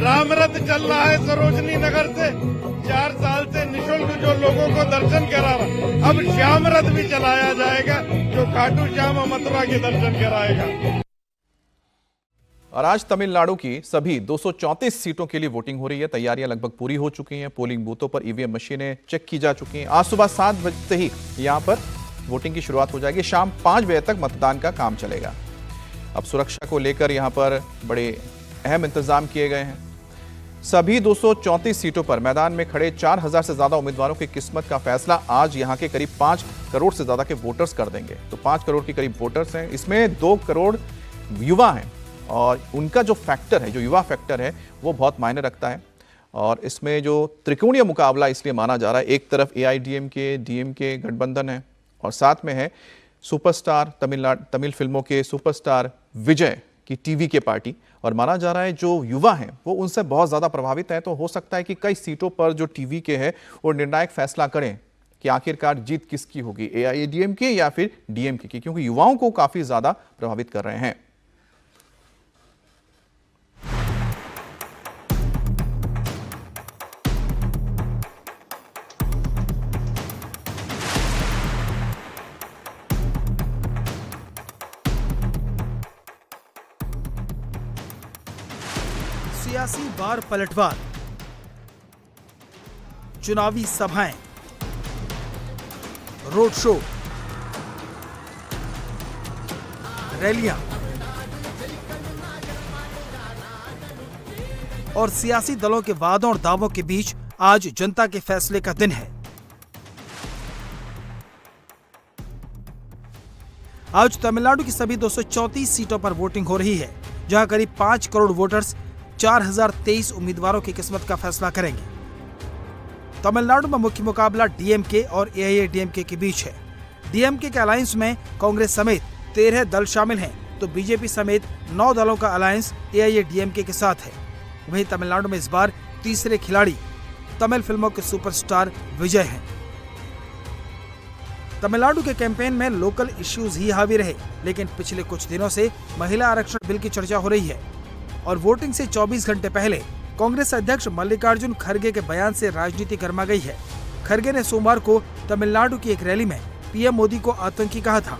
राम रथ चल रहा है सरोजनी नगर से, 4 साल से निःशुल्क जो लोगों को दर्शन करा रहा, अब श्याम रथ भी चलाया जाएगा जो खाटू श्याम और मथुरा के दर्शन कराएगा। और आज तमिलनाडु की सभी 234 सीटों के लिए वोटिंग हो रही है। तैयारियां लगभग पूरी हो चुकी हैं। पोलिंग बूथों पर ईवीएम मशीनें चेक की जा चुकी हैं। आज सुबह 7 बजे से ही यहां पर वोटिंग की शुरुआत हो जाएगी। शाम 5 बजे तक मतदान का काम चलेगा। अब सुरक्षा को लेकर यहां पर बड़े अहम इंतजाम किए गए हैं। सभी 234 सीटों पर मैदान में खड़े 4000 से ज्यादा उम्मीदवारों की किस्मत का फैसला आज यहां के करीब 5 करोड़ से ज्यादा के वोटर्स कर देंगे। तो 5 करोड़ के करीब वोटर्स हैं, इसमें 2 करोड़ युवा हैं और उनका जो फैक्टर है, जो युवा फैक्टर है, वो बहुत मायने रखता है। और इसमें जो त्रिकोणीय मुकाबला इसलिए माना जा रहा है, एक तरफ AIADMK, DMK गठबंधन है और साथ में है सुपरस्टार तमिल फिल्मों के सुपरस्टार विजय की टीवी के पार्टी। और माना जा रहा है जो युवा हैं वो उनसे बहुत ज़्यादा प्रभावित हैं, तो हो सकता है कि कई सीटों पर जो टीवी के हैं वो निर्णायक फैसला करें कि आखिरकार जीत किसकी होगी, एआईएडीएमके या फिर डीएमके की, क्योंकि युवाओं को काफ़ी ज़्यादा प्रभावित कर रहे हैं। सियासी बार पलटवार, चुनावी सभाएं, रोड शो, रैलियां और सियासी दलों के वादों और दावों के बीच आज जनता के फैसले का दिन है। आज तमिलनाडु की सभी 234 सीटों पर वोटिंग हो रही है, जहां करीब 5 करोड़ वोटर्स 4023 उम्मीदवारों की किस्मत का फैसला करेंगे। तमिलनाडु में मुख्य मुकाबला डीएमके और एआईएडीएमके के बीच है। डीएमके के अलायंस में कांग्रेस समेत 13 दल शामिल हैं, तो बीजेपी समेत 9 दलों का अलायंस एआईएडीएमके के साथ है। वहीं तमिलनाडु में इस बार तीसरे खिलाड़ी तमिल फिल्मों के सुपरस्टार विजय हैं। तमिलनाडु के कैंपेन में लोकल इश्यूज ही हावी रहे, लेकिन पिछले कुछ दिनों से महिला आरक्षण बिल की चर्चा हो रही है और वोटिंग से 24 घंटे पहले कांग्रेस अध्यक्ष मल्लिकार्जुन खड़गे के बयान से राजनीति गर्मा गई है। खड़गे ने सोमवार को तमिलनाडु की एक रैली में पीएम मोदी को आतंकी कहा था,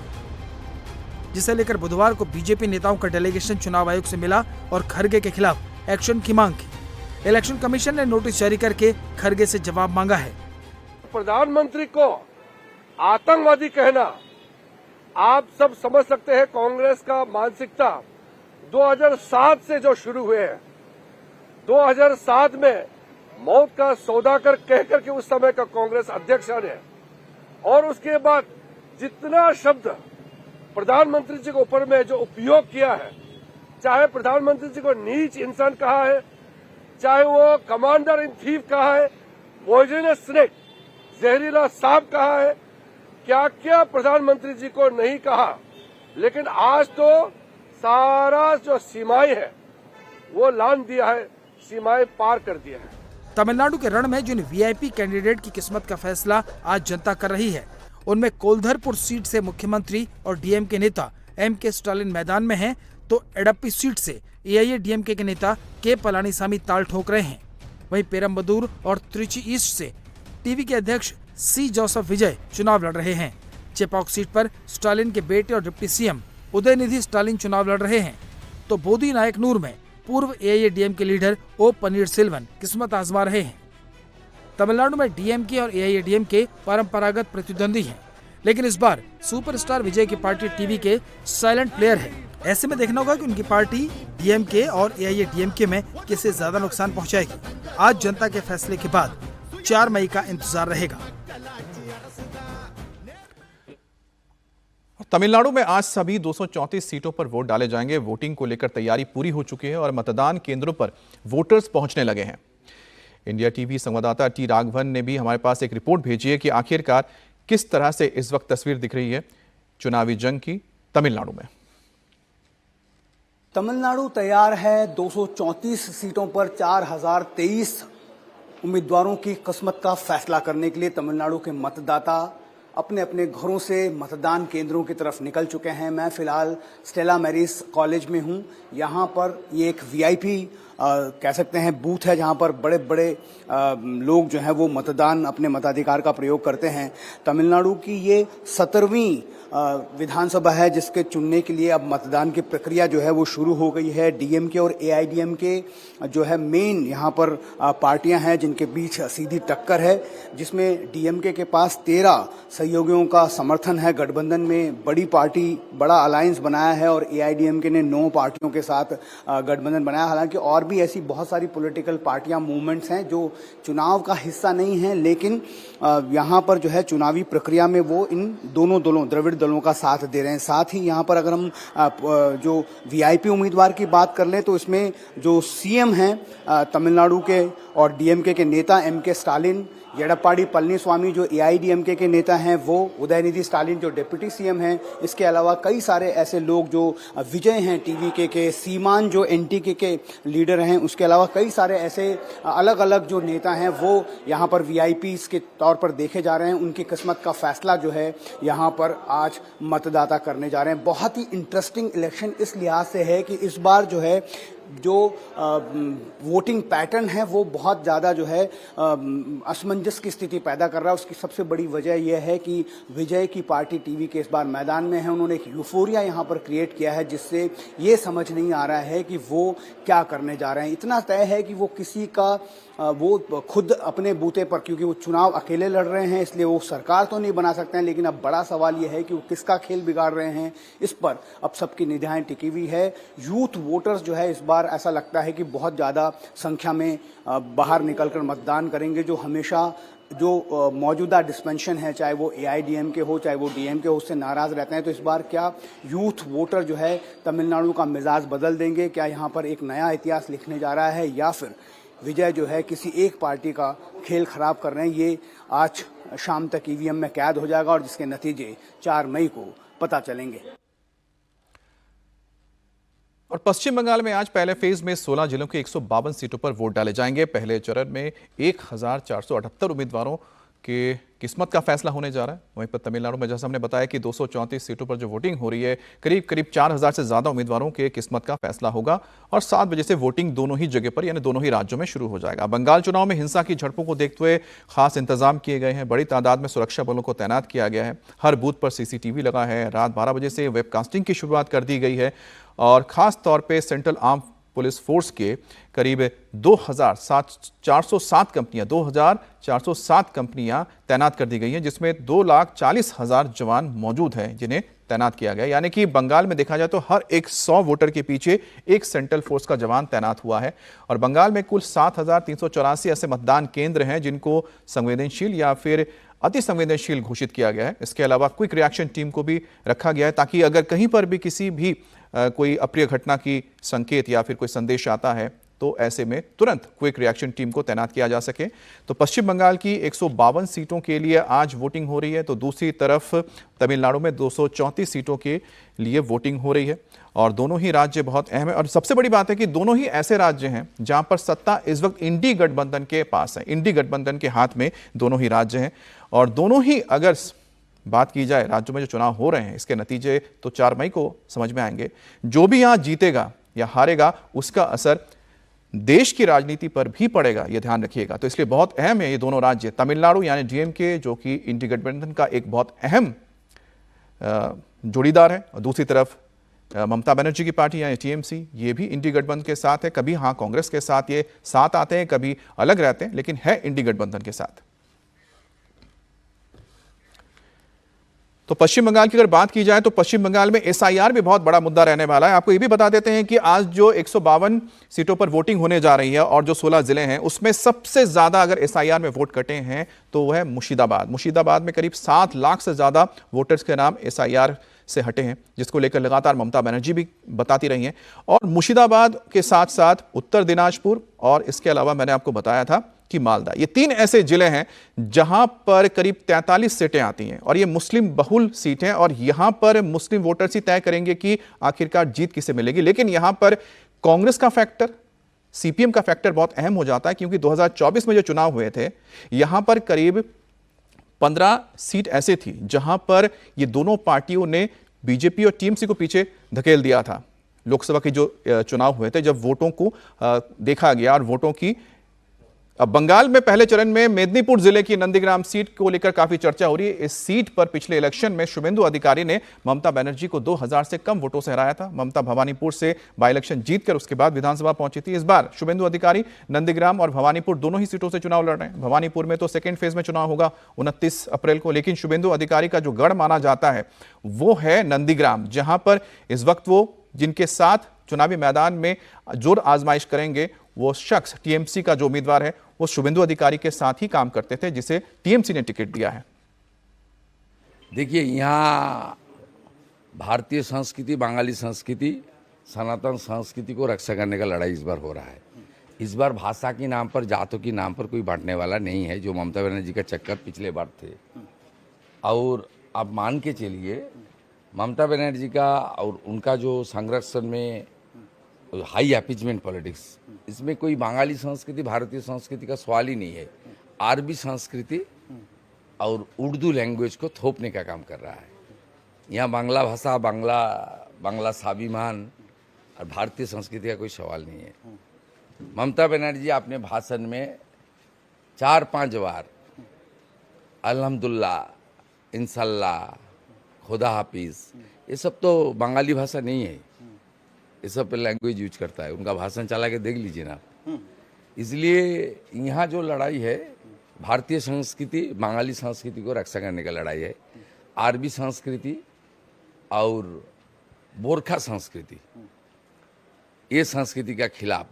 जिसे लेकर बुधवार को बीजेपी नेताओं का डेलीगेशन चुनाव आयोग से मिला और खड़गे के खिलाफ एक्शन की मांग की। इलेक्शन कमीशन ने नोटिस जारी करके खड़गे से जवाब मांगा है। प्रधानमंत्री को आतंकवादी कहना, आप सब समझ सकते हैं कांग्रेस का मानसिकता 2007 से जो शुरू हुए हैं। 2007 में मौत का सौदागर कहकर के उस समय का कांग्रेस अध्यक्ष ने, और उसके बाद जितना शब्द प्रधानमंत्री जी के ऊपर में जो उपयोग किया है, चाहे प्रधानमंत्री जी को नीच इंसान कहा है, चाहे वो कमांडर इन चीफ कहा है, पॉइजनस स्नेक जहरीला सांप कहा है, क्या क्या प्रधानमंत्री जी को नहीं कहा, लेकिन आज तो सारा जो सीमाएं है वो लांघ दिया है, सीमाएं पार कर दिया है। तमिलनाडु के रण में जिन वीआईपी कैंडिडेट की किस्मत का फैसला आज जनता कर रही है, उनमें कोलधरपुर सीट से मुख्यमंत्री और डीएमके नेता एमके स्टालिन मैदान में हैं, तो एडप्पी सीट से एआईएडीएमके के नेता के पलानीसामी ताल ठोक रहे हैं। वहीं पेरम्बदूर और त्रिची ईस्ट से टीवी के अध्यक्ष सी जोसेफ विजय चुनाव लड़ रहे हैं। चेपॉक सीट पर स्टालिन के बेटे और डिप्टी सीएम उदयनिधि स्टालिन चुनाव लड़ रहे हैं, तो बोधी नायक नूर में पूर्व एआईएडीएमके लीडर ओ पनीरसेल्वम किस्मत आजमा रहे हैं। तमिलनाडु में डीएमके और एआईएडीएमके परंपरागत प्रतिद्वंदी हैं, लेकिन इस बार सुपरस्टार विजय की पार्टी टीवी के साइलेंट प्लेयर है। ऐसे में देखना होगा कि उनकी पार्टी डीएमके और एआईएडीएमके में किसे ज्यादा नुकसान पहुंचाएगी। आज जनता के फैसले के बाद 4 मई का इंतजार रहेगा। तमिलनाडु में आज सभी 234 सीटों पर वोट डाले जाएंगे। वोटिंग को लेकर तैयारी पूरी हो चुकी है और मतदान केंद्रों पर वोटर्स पहुंचने लगे हैं। इंडिया टीवी संवाददाता टी राघवन ने भी हमारे पास एक रिपोर्ट भेजी है कि आखिरकार किस तरह से इस वक्त तस्वीर दिख रही है चुनावी जंग की तमिलनाडु में। तमिलनाडु तैयार है 234 सीटों पर 4023 उम्मीदवारों की किस्मत का फैसला करने के लिए। तमिलनाडु के मतदाता अपने अपने घरों से मतदान केंद्रों की तरफ निकल चुके हैं। मैं फिलहाल स्टेला मैरिस कॉलेज में हूं। यहां पर ये एक वीआईपी कह सकते हैं बूथ है, जहां पर बड़े बड़े लोग जो हैं वो मतदान अपने मताधिकार का प्रयोग करते हैं। तमिलनाडु की ये 17वीं विधानसभा है जिसके चुनने के लिए अब मतदान की प्रक्रिया जो है वो शुरू हो गई है। डीएमके और एआईडीएमके जो है मेन यहाँ पर पार्टियां हैं जिनके बीच सीधी टक्कर है, जिसमें डीएमके के पास 13 सहयोगियों का समर्थन है। गठबंधन में बड़ी पार्टी बड़ा अलायंस बनाया है और एआईडीएमके ने 9 पार्टियों के साथ गठबंधन बनाया। हालांकि और भी ऐसी बहुत सारी पॉलिटिकल पार्टियां मूवमेंट्स हैं जो चुनाव का हिस्सा नहीं हैं, लेकिन यहाँ पर जो है चुनावी प्रक्रिया में वो इन दोनों दलों द्रविड़ दलों का साथ दे रहे हैं। साथ ही यहाँ पर अगर हम जो वीआईपी उम्मीदवार की बात कर लें तो इसमें जो सीएम हैं तमिलनाडु के और डीएमके के नेता एमके स्टालिन, एडप्पाडी पलनीस्वामी जो एआईडीएमके के नेता हैं वो, उदयनिधि स्टालिन जो डिप्टी सीएम हैं, इसके अलावा कई सारे ऐसे लोग जो विजय हैं टीवीके के, सीमान जो एनटीके के लीडर हैं, उसके अलावा कई सारे ऐसे अलग अलग जो नेता हैं वो यहाँ पर वीआईपीज के तौर पर देखे जा रहे हैं। उनकी किस्मत का फैसला जो है यहाँ पर आज मतदाता करने जा रहे हैं। बहुत ही इंटरेस्टिंग इलेक्शन इस लिहाज से है कि इस बार जो है जो वोटिंग पैटर्न है वो बहुत ज़्यादा जो है असमंजस की स्थिति पैदा कर रहा है। उसकी सबसे बड़ी वजह यह है कि विजय की पार्टी टीवी के इस बार मैदान में है। उन्होंने एक यूफोरिया यहाँ पर क्रिएट किया है जिससे ये समझ नहीं आ रहा है कि वो क्या करने जा रहे हैं। इतना तय है कि वो किसी का वो खुद अपने बूते पर, क्योंकि वो चुनाव अकेले लड़ रहे हैं इसलिए वो सरकार तो नहीं बना सकते हैं, लेकिन अब बड़ा सवाल ये है कि वो किसका खेल बिगाड़ रहे हैं, इस पर अब सबकी निगाहें टिकी हुई है। यूथ वोटर्स जो है इस बार ऐसा लगता है कि बहुत ज़्यादा संख्या में बाहर निकलकर मतदान करेंगे। जो हमेशा जो मौजूदा डिस्पेंशन है, चाहे वो एआईडीएमके हो चाहे वो डीएमके हो, उससे नाराज रहते हैं। तो इस बार क्या यूथ वोटर जो है तमिलनाडु का मिजाज बदल देंगे? क्या यहाँ पर एक नया इतिहास लिखने जा रहा है या फिर विजय जो है किसी एक पार्टी का खेल खराब कर रहे हैं? ये आज शाम तक ईवीएम में कैद हो जाएगा और जिसके नतीजे 4 मई को पता चलेंगे। और पश्चिम बंगाल में आज पहले फेज में 16 जिलों की 152 सीटों पर वोट डाले जाएंगे। पहले चरण में 1478 उम्मीदवारों के किस्मत का फैसला होने जा रहा है। वहीं पर तमिलनाडु में जैसा हमने बताया कि 234 सीटों पर जो वोटिंग हो रही है, करीब 4000 से ज्यादा उम्मीदवारों के किस्मत का फैसला होगा और 7 बजे से वोटिंग दोनों ही जगह पर यानी दोनों ही राज्यों में शुरू हो जाएगा। बंगाल चुनाव में हिंसा की झड़पों को देखते हुए खास इंतजाम किए गए हैं। बड़ी तादाद में सुरक्षा बलों को तैनात किया गया है। हर बूथ पर सीसीटीवी लगा है। रात 12 बजे से वेबकास्टिंग की शुरुआत कर दी गई है और खास तौर पर सेंट्रल आर्म पुलिस फोर्स के करीब 2407 कंपनियां तैनात कर दी गई हैं, जिसमें 2,40,000 जवान मौजूद हैं जिन्हें तैनात किया गया। यानी कि बंगाल में देखा जाए तो हर एक 100 वोटर के पीछे एक सेंट्रल फोर्स का जवान तैनात हुआ है। और बंगाल में कुल 7,384 ऐसे मतदान केंद्र हैं जिनको संवेदनशील या फिर अति संवेदनशील घोषित किया गया है। इसके अलावा क्विक रिएक्शन टीम को भी रखा गया है ताकि अगर कहीं पर भी किसी भी कोई अप्रिय घटना की संकेत या फिर कोई संदेश आता है तो ऐसे में तुरंत क्विक रिएक्शन टीम को तैनात किया जा सके। तो पश्चिम बंगाल की 152 सीटों के लिए आज वोटिंग हो रही है, तो दूसरी तरफ तमिलनाडु में 234 सीटों के लिए वोटिंग हो रही है और दोनों ही राज्य बहुत अहम है। और सबसे बड़ी बात है कि दोनों ही ऐसे राज्य हैं जहां पर सत्ता इस वक्त इंडी गठबंधन के पास है। इंडी गठबंधन के हाथ में दोनों ही राज्य हैं और दोनों ही, अगर बात की जाए राज्यों में जो चुनाव हो रहे हैं, इसके नतीजे तो 4 मई को समझ में आएंगे। जो भी यहां जीतेगा या हारेगा उसका असर देश की राजनीति पर भी पड़ेगा, यह ध्यान रखिएगा। तो इसलिए बहुत अहम है ये दोनों राज्य। तमिलनाडु यानी डीएमके जो कि इंडी गठबंधन का एक बहुत अहम जोड़ीदार है और दूसरी तरफ ममता बनर्जी की पार्टी यानी टीएमसी, ये भी इंडी गठबंधन के साथ है। कभी हाँ कांग्रेस के साथ ये साथ आते हैं, कभी अलग रहते हैं, लेकिन है इंडी गठबंधन के साथ। तो पश्चिम बंगाल की अगर बात की जाए तो पश्चिम बंगाल में एसआईआर भी बहुत बड़ा मुद्दा रहने वाला है। आपको ये भी बता देते हैं कि आज जो 152 सीटों पर वोटिंग होने जा रही है और जो 16 जिले हैं उसमें सबसे ज्यादा अगर एसआईआर में वोट कटे हैं तो वह है मुर्शिदाबाद। मुर्शिदाबाद में करीब 7 लाख से ज्यादा वोटर्स के नाम एसआईआर से हटे हैं, जिसको लेकर लगातार ममता बनर्जी भी बताती रही हैं। और मुर्शिदाबाद के साथ साथ उत्तर दिनाजपुर और इसके अलावा मैंने आपको बताया था कि मालदा, ये 3 ऐसे जिले हैं जहां पर करीब 43 सीटें आती हैं और ये मुस्लिम बहुल सीट हैं और यहां पर मुस्लिम वोटर्स ही तय करेंगे कि आखिरकार जीत किसे मिलेगी। लेकिन यहां पर कांग्रेस का फैक्टर, सीपीएम का फैक्टर बहुत अहम हो जाता है क्योंकि 2024 में जो चुनाव हुए थे यहां पर करीब 15 सीट ऐसे थी जहां पर ये दोनों पार्टियों ने बीजेपी और टीएमसी को पीछे धकेल दिया था। लोकसभा के जो चुनाव हुए थे जब वोटों को देखा गया और वोटों की, अब बंगाल में पहले चरण में मेदिनीपुर जिले की नंदीग्राम सीट को लेकर काफी चर्चा हो रही है। इस सीट पर पिछले इलेक्शन में शुभेंदु अधिकारी ने ममता बनर्जी को 2000 से कम वोटों से हराया था। ममता भवानीपुर से बाई इलेक्शन जीतकर उसके बाद विधानसभा पहुंची थी। इस बार शुभेंदु अधिकारी नंदीग्राम और भवानीपुर दोनों ही सीटों से चुनाव लड़ रहे हैं। भवानीपुर में तो सेकेंड फेज में चुनाव होगा 29 अप्रैल को, लेकिन शुभेंदु अधिकारी का जो गढ़ माना जाता है वो है नंदीग्राम, जहां पर इस वक्त वो जिनके साथ चुनावी मैदान में जोर आजमाइश करेंगे वो शख्स टीएमसी का जो उम्मीदवार है वो शुभेंदु अधिकारी के साथ ही काम करते थे जिसे टीएमसी ने टिकट दिया है। देखिए, यहाँ भारतीय संस्कृति, बंगाली संस्कृति, सनातन संस्कृति को रक्षा करने का लड़ाई इस बार हो रहा है। इस बार भाषा के नाम पर, जातों के नाम पर कोई बांटने वाला नहीं है, जो ममता बनर्जी का चक्कर पिछले बार थे। और आप मान के चलिए ममता बनर्जी का और उनका जो संरक्षण में हाई अपीजमेंट पॉलिटिक्स, इसमें कोई बंगाली संस्कृति, भारतीय संस्कृति का सवाल ही नहीं है। अरबी संस्कृति और उर्दू लैंग्वेज को थोपने का काम कर रहा है। यहाँ बांग्ला भाषा, बांग्ला स्वाभिमान और भारतीय संस्कृति का कोई सवाल नहीं है। ममता बनर्जी अपने भाषण में 4-5 बार अल्हम्दुलिल्लाह, इंशाल्लाह, खुदा हाफिज, ये सब तो बंगाली भाषा नहीं है, ये सब लैंग्वेज यूज करता है। उनका भाषण चला के देख लीजिए ना। इसलिए यहाँ जो लड़ाई है, भारतीय संस्कृति, बंगाली संस्कृति को रक्षा करने का लड़ाई है। अरबी संस्कृति और बोरखा संस्कृति, ये संस्कृति के खिलाफ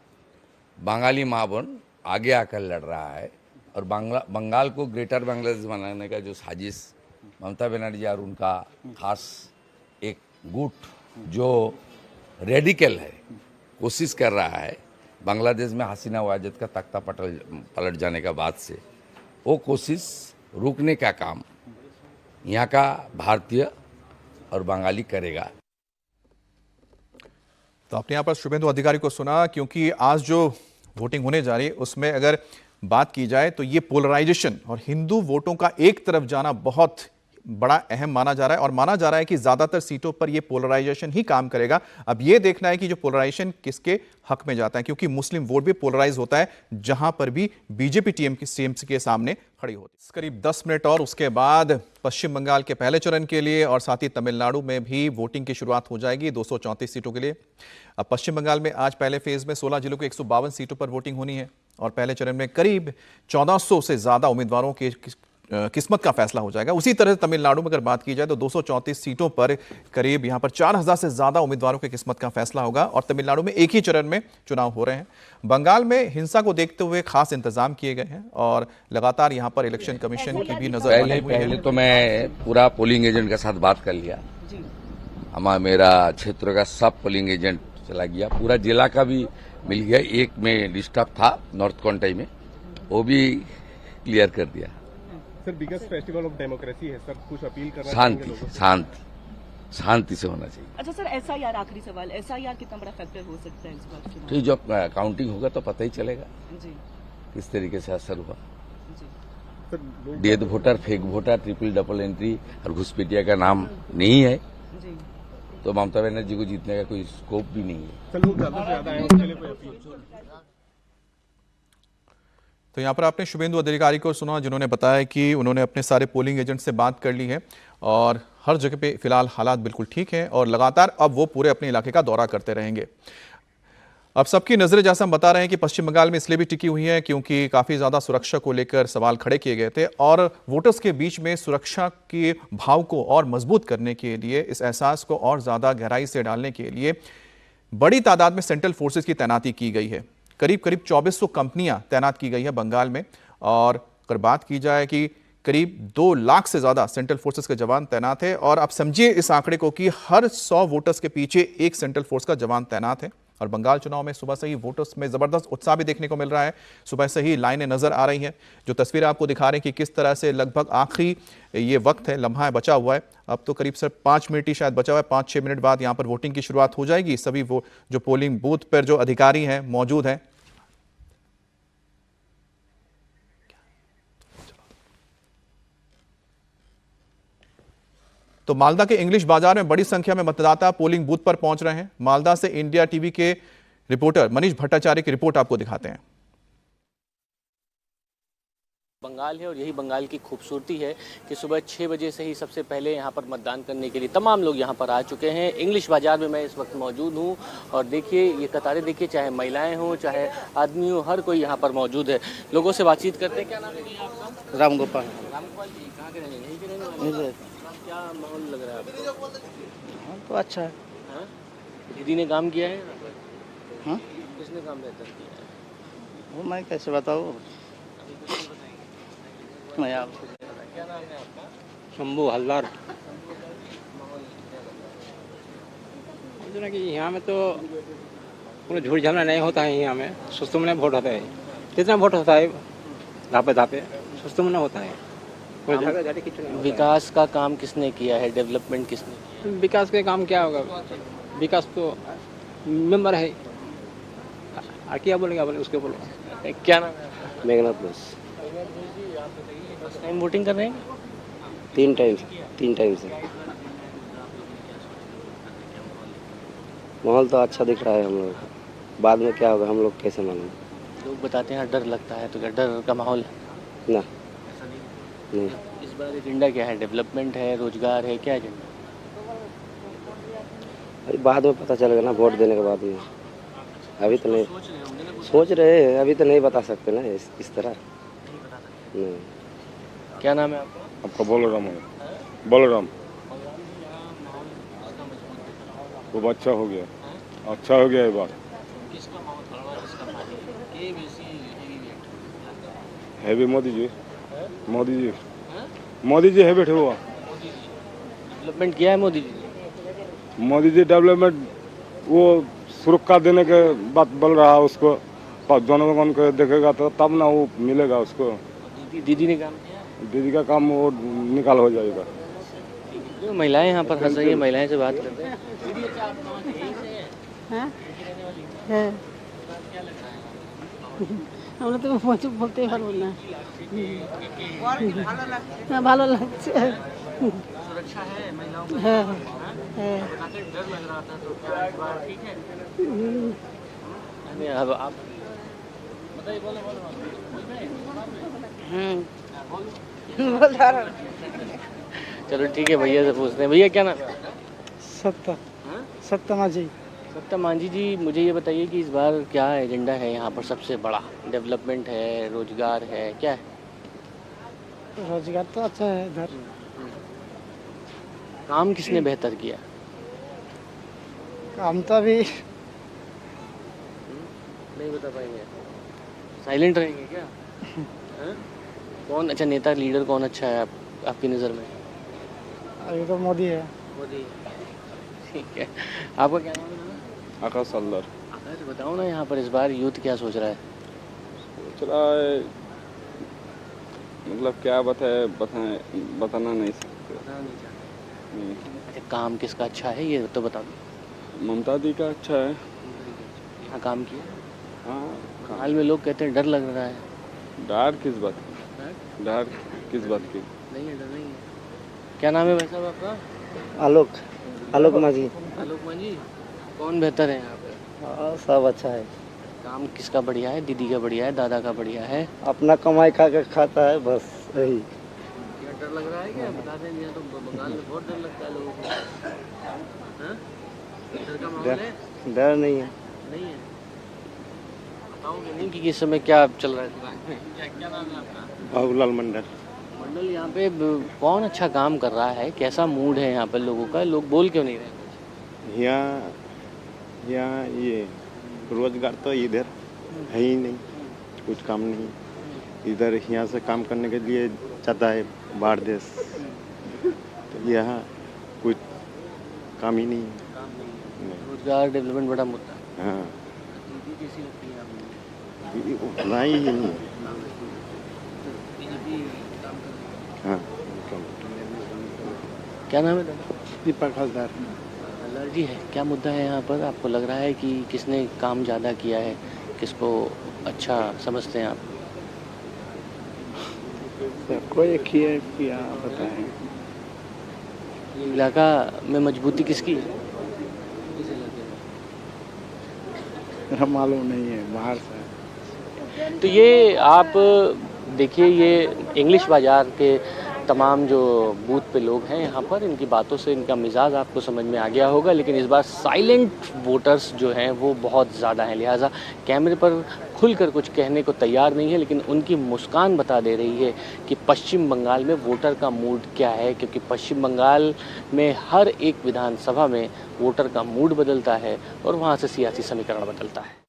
बंगाली माँ-बहन आगे आकर लड़ रहा है। और बंगाल को ग्रेटर बांग्लादेश बनाने का जो साजिश ममता बनर्जी और उनका खास एक गुट जो रेडिकल है, कोशिश कर रहा है बांग्लादेश में हसीना वाजद का तख्ता पलट जाने का बाद से, वो कोशिश रोकने का काम यहाँ का भारतीय और बंगाली करेगा। तो आपने यहाँ पर शुभेंदु अधिकारी को सुना, क्योंकि आज जो वोटिंग होने जा रही है उसमें अगर बात की जाए तो ये पोलराइजेशन और हिंदू वोटों का एक तरफ जाना बहुत बड़ा अहम माना जा रहा है। और माना जा रहा है कि ज्यादातर सीटों पर ये पोलराइजेशन ही काम करेगा। अब ये देखना है कि जो पोलराइजेशन किसके हक में जाता है, क्योंकि मुस्लिम वोट भी पोलराइज होता है जहां पर भी बीजेपी टीएमसी के सामने खड़ी होती है। करीब 10 मिनट और उसके बाद पश्चिम बंगाल के पहले चरण के लिए और साथ ही तमिलनाडु में भी वोटिंग की शुरुआत हो जाएगी 234 सीटों के लिए। अब पश्चिम बंगाल में आज पहले फेज में 16 जिलों के 152 सीटों पर वोटिंग होनी है और पहले चरण में करीब 1400 से ज्यादा उम्मीदवारों की किस्मत का फैसला हो जाएगा। उसी तरह तमिलनाडु में अगर बात की जाए तो 234 सीटों पर करीब यहां पर 4000 से ज्यादा उम्मीदवारों की किस्मत का फैसला होगा और तमिलनाडु में एक ही चरण में चुनाव हो रहे हैं। बंगाल में हिंसा को देखते हुए खास इंतजाम किए गए हैं और लगातार यहां पर इलेक्शन कमीशन की भी नजर बनी हुई है। पहले तो मैं पूरा पोलिंग एजेंट के साथ बात कर लिया, मेरा क्षेत्र का सब पोलिंग एजेंट चला गया, पूरा जिला का भी मिल गया। एक में डिस्टर्ब था नॉर्थ कोंटाई में, वो भी क्लियर कर दिया। Sir, biggest festival of democracy है सर, कुछ अपील करना शांति से होना चाहिए। अच्छा सर, एसआईआर, आखिरी सवाल, एसआईआर कितना बड़ा फैक्टर हो सकता है इस बार चुनाव? तो जब काउंटिंग होगा तो पता ही चलेगा जी किस तरीके से असर हुआ। Sir, death voter, fake voter, triple double entry और घुसपैठिया का नाम नहीं है जी, तो ममता बनर्जी को जीतने का कोई स्कोप भी नहीं है। सर, लोग ज्यादा से ज्यादा आए, उसके लिए कोई अपील? तो यहाँ पर आपने शुभेंदु अधिकारी को सुना, जिन्होंने बताया कि उन्होंने अपने सारे पोलिंग एजेंट से बात कर ली है और हर जगह पे फिलहाल हालात बिल्कुल ठीक हैं और लगातार अब वो पूरे अपने इलाके का दौरा करते रहेंगे। अब सबकी नजरें, जैसा हम बता रहे हैं, कि पश्चिम बंगाल में इसलिए भी टिकी हुई है क्योंकि काफ़ी ज़्यादा सुरक्षा को लेकर सवाल खड़े किए गए थे और वोटर्स के बीच में सुरक्षा के भाव को और मजबूत करने के लिए, इस एहसास को और ज़्यादा गहराई से डालने के लिए बड़ी तादाद में सेंट्रल फोर्सेज की तैनाती की गई है। करीब 2400 कंपनियां तैनात की गई है बंगाल में और अगर बात की जाए कि करीब 2 लाख से ज़्यादा सेंट्रल फोर्सेस के जवान तैनात है और आप समझिए इस आंकड़े को कि हर 100 वोटर्स के पीछे एक सेंट्रल फोर्स का जवान तैनात है। और बंगाल चुनाव में सुबह से ही वोटर्स में ज़बरदस्त उत्साह भी देखने को मिल रहा है। सुबह से ही लाइनें नज़र आ रही हैं, जो तस्वीर आपको दिखा रहे हैं कि किस तरह से लगभग आखिरी ये वक्त है, लम्हा है बचा हुआ है। अब तो करीब सिर्फ 5 मिनट ही शायद बचा हुआ है, 5-6 मिनट बाद यहाँ पर वोटिंग की शुरुआत हो जाएगी। सभी वो जो पोलिंग बूथ पर जो अधिकारी हैं मौजूद हैं। तो मालदा के इंग्लिश बाजार में बड़ी संख्या में मतदाता पोलिंग बूथ पर पहुंच रहे हैं। मालदा से इंडिया टीवी के रिपोर्टर मनीष भट्टाचार्य की रिपोर्ट आपको दिखाते हैं। बंगाल है और यही बंगाल की खूबसूरती है कि सुबह 6 बजे से ही सबसे पहले यहाँ पर मतदान करने के लिए तमाम लोग यहाँ पर आ चुके हैं। इंग्लिश बाजार में मैं इस वक्त मौजूद हूँ और देखिए ये कतारें देखिए, चाहे महिलाएं हों चाहे आदमी हो, हर कोई यहाँ पर मौजूद है। लोगों से बातचीत करते हैं। क्या नाम है आपका? रामगोपाल। रामगोपाल जी, कहाँ के रहने? यहीं के रहने वाले? क्या माहौल लग रहा है आपको? तो अच्छा है। दीदी ने काम किया है? हाँ, किसने काम बेहतर किया है? वो मैं कैसे बताऊँ? मैं आपको क्या नाम है आपका? शंभू हल्दार। कि यहाँ में तो झूठ झमला नहीं होता है यहाँ में, सुस्त में वोट होता है। जितना वोट होता है धापे धापे सुस्त में होता है। कोई झगड़ा झाड़ी कुछ नहीं होता है। विकास का काम किसने किया है, डेवलपमेंट किसने किया? विकास के काम क्या होगा? विकास तो मेंबर है, क्या बोलेगा बोले उसके बोलो। क्या नाम है? मेघनाथ बस फर्स्ट टाइम वोटिंग कर रहे हैं? 3 टाइम से। माहौल तो अच्छा दिख रहा है हम लोग को। बाद में क्या होगा हम लोग कैसे मालूम? लोग बताते हैं डर लगता है, तो क्या डर का माहौल है? ना नहीं। इस बार एजेंडा क्या है? डेवलपमेंट है, रोजगार है, क्या एजेंडा? अभी बाद में पता चलेगा ना, वोट देने के बाद में। अभी तो नहीं सोच रहे हैं, अभी तो नहीं बता सकते ना इस तरह। नहीं। क्या नाम है आपका? आपका बलराम है। बलराम खूब अच्छा हो गया, अच्छा हो गया ये बात। किसका माहौल खड़ा है, किसका पार्टी? के बेसी हैवी मोदी जी, मोदी जी हैवी हुआ। डेवलपमेंट किया है मोदी जी? मोदी जी डेवलपमेंट वो सुरक्षा देने के बात बोल रहा है, उसको जनगण को देखेगा तो तब ना वो मिलेगा उसको। दीदी ने काम किया? दीदी का काम वो निकाल हो जाएगा। जो महिलाएं यहाँ पर हंस रही है, महिलाएं से बात करते हैं। আমরা তো বলতেই পারবো না। না ভালো লাগছে। सुरक्षा है महिलाओं को? হ্যাঁ डर लग रहा था, तो क्या इस बार ठीक है? नहीं, अब आप बताइए, बोलो। चलो ठीक है, भैया से पूछते हैं। भैया क्या नाम है? सत्ता माझी। सत्ता मांझी जी, मुझे ये बताइए कि इस बार क्या एजेंडा है यहाँ पर सबसे बड़ा? डेवलपमेंट है, रोजगार है, क्या है? रोजगार तो अच्छा है इधर। काम किसने बेहतर किया? काम तो अभी नहीं बता पाएंगे, साइलेंट रहेंगे क्या? कौन अच्छा नेता, लीडर कौन अच्छा है आपकी नज़र में? अभी तो मोदी है। मोदी, ठीक है। आपका क्या नाम है? आकाश हल्दर। आकाश, बताओ ना, यहाँ पर इस बार यूथ क्या सोच रहा है? सोच रहा है मतलब क्या बताना नहीं सकते। अच्छा, काम किसका अच्छा है ये तो बता दो। ममता दी का अच्छा है। यहाँ काम किया? हाँ। हाल में लोग कहते हैं डर लग रहा है। डर किस बात की? डर किस बात की? नहीं है, डर नहीं है। क्या नाम है भाई साहब आपका? आलोक माझी। आलोक मांझी, कौन बेहतर है यहाँ पे? सब अच्छा है। काम किसका बढ़िया है? दीदी का बढ़िया है, दादा का बढ़िया है? अपना कमाई खा के खाता है बस यही। क्या डर लग रहा है क्या? बता दें, यहाँ तो बंगाल में बहुत डर लगता है लोगों को। हाँ? डर का माहौल है? डर नहीं है। नहीं है? बताओगे नहीं कि इस समय क्या चल रहा है दिमाग में? क्या नाम है आपका? बाबूलाल मंडल। मंडल, यहाँ पे कौन अच्छा काम कर रहा है? कैसा मूड है यहाँ पर लोगों का? लोग बोल क्यों नहीं रहे? यहाँ ये रोजगार तो इधर है ही नहीं, कुछ काम नहीं। इधर यहाँ से काम करने के लिए जाता है बाहर देश, तो यहाँ कुछ काम ही नहीं है। रोजगार, डेवलपमेंट बड़ा मुद्दा है। हाँ, दीदी कैसी लगती है आपको? उतना ही नहीं है। बीजेपी काम कर रही है। हाँ। क्या नाम है दादा? दीपक हलदार। हलदार जी, है क्या मुद्दा है यहाँ पर? आपको लग रहा है कि किसने काम ज़्यादा किया है, किसको अच्छा समझते हैं आप? सबको एक ही है, क्या बताएं। इलाका में मजबूती किसकी है? मेरा मालूम नहीं है, बाहर से। तो ये आप देखिए, ये इंग्लिश बाज़ार के तमाम जो बूथ पे लोग हैं यहाँ पर, इनकी बातों से इनका मिजाज आपको समझ में आ गया होगा। लेकिन इस बार साइलेंट वोटर्स जो हैं वो बहुत ज़्यादा हैं, लिहाजा कैमरे पर खुलकर कुछ कहने को तैयार नहीं है। लेकिन उनकी मुस्कान बता दे रही है कि पश्चिम बंगाल में वोटर का मूड क्या है, क्योंकि पश्चिम बंगाल में हर एक विधानसभा में वोटर का मूड बदलता है और वहाँ से सियासी समीकरण बदलता है।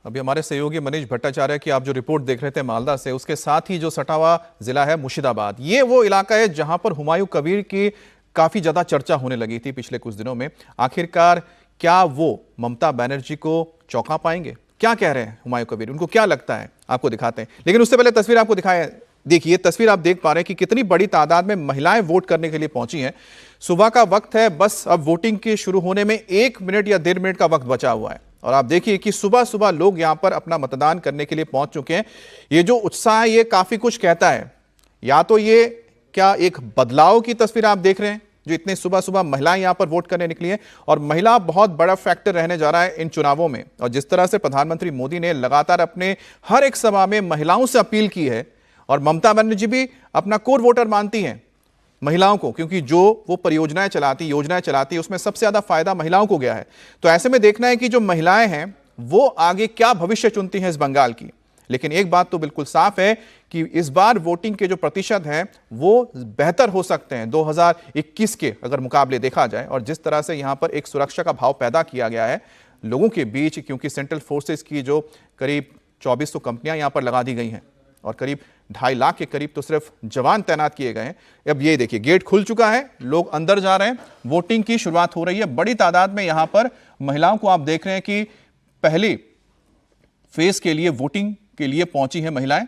अभी हमारे सहयोगी मनीष भट्टाचार्य की आप जो रिपोर्ट देख रहे थे मालदा से, उसके साथ ही जो सटा हुआ जिला है मुर्शिदाबाद, ये वो इलाका है जहां पर हुमायूं कबीर की काफी ज्यादा चर्चा होने लगी थी पिछले कुछ दिनों में। आखिरकार क्या वो ममता बनर्जी को चौंका पाएंगे? क्या कह रहे हैं हुमायूं कबीर, उनको क्या लगता है, आपको दिखाते हैं। लेकिन उससे पहले तस्वीर आपको दिखाएं। देखिए तस्वीर आप देख पा रहे हैं कि कितनी बड़ी तादाद में महिलाएं वोट करने के लिए पहुंची हैं। सुबह का वक्त है, बस अब वोटिंग के शुरू होने में 1 मिनट या 1.5 मिनट का वक्त बचा हुआ है और आप देखिए कि सुबह सुबह लोग यहां पर अपना मतदान करने के लिए पहुंच चुके हैं। ये जो उत्साह है ये काफी कुछ कहता है। या तो ये क्या एक बदलाव की तस्वीर आप देख रहे हैं, जो इतने सुबह सुबह महिलाएं यहां पर वोट करने निकली हैं, और महिला बहुत बड़ा फैक्टर रहने जा रहा है इन चुनावों में। और जिस तरह से प्रधानमंत्री मोदी ने लगातार अपने हर एक सभा में महिलाओं से अपील की है, और ममता बनर्जी भी अपना कोर वोटर मानती हैं महिलाओं को, क्योंकि जो वो परियोजनाएं चलाती, योजनाएं चलाती, उसमें सबसे ज्यादा फायदा महिलाओं को गया है। तो ऐसे में देखना है कि जो महिलाएं हैं वो आगे क्या भविष्य चुनती हैं इस बंगाल की। लेकिन एक बात तो बिल्कुल साफ है कि इस बार वोटिंग के जो प्रतिशत हैं वो बेहतर हो सकते हैं 2021 के अगर मुकाबले देखा जाए। और जिस तरह से यहां पर एक सुरक्षा का भाव पैदा किया गया है लोगों के बीच, क्योंकि सेंट्रल फोर्सेस की जो करीब 2400 कंपनियां यहां पर लगा दी गई हैं और करीब 2.5 लाख के करीब तो सिर्फ जवान तैनात किए गए हैं। अब ये देखिए गेट खुल चुका है, लोग अंदर जा रहे हैं, वोटिंग की शुरुआत हो रही है। बड़ी तादाद में यहां पर महिलाओं को आप देख रहे हैं कि पहली फेज के लिए वोटिंग के लिए पहुंची है महिलाएं,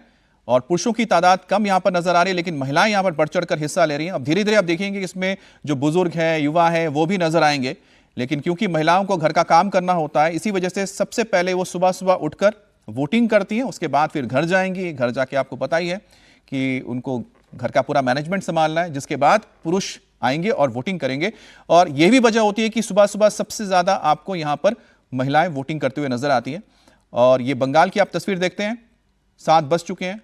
और पुरुषों की तादाद कम यहां पर नजर आ रही है, लेकिन महिलाएं यहां पर बढ़ चढ़कर हिस्सा ले रही हैं। अब धीरे धीरे आप देखेंगे कि इसमें जो बुजुर्ग हैं, युवा हैं, वो भी नजर आएंगे। लेकिन क्योंकि महिलाओं को घर का काम करना होता है, इसी वजह से सबसे पहले वो सुबह सुबह उठकर वोटिंग करती हैं, उसके बाद फिर घर जाएंगी। घर जाके आपको पता ही है कि उनको घर का पूरा मैनेजमेंट संभालना है, जिसके बाद पुरुष आएंगे और वोटिंग करेंगे। और यह भी वजह होती है कि सुबह सुबह सबसे ज्यादा आपको यहां पर महिलाएं वोटिंग करते हुए नजर आती हैं। और ये बंगाल की आप तस्वीर देखते हैं, 7 बज चुके हैं।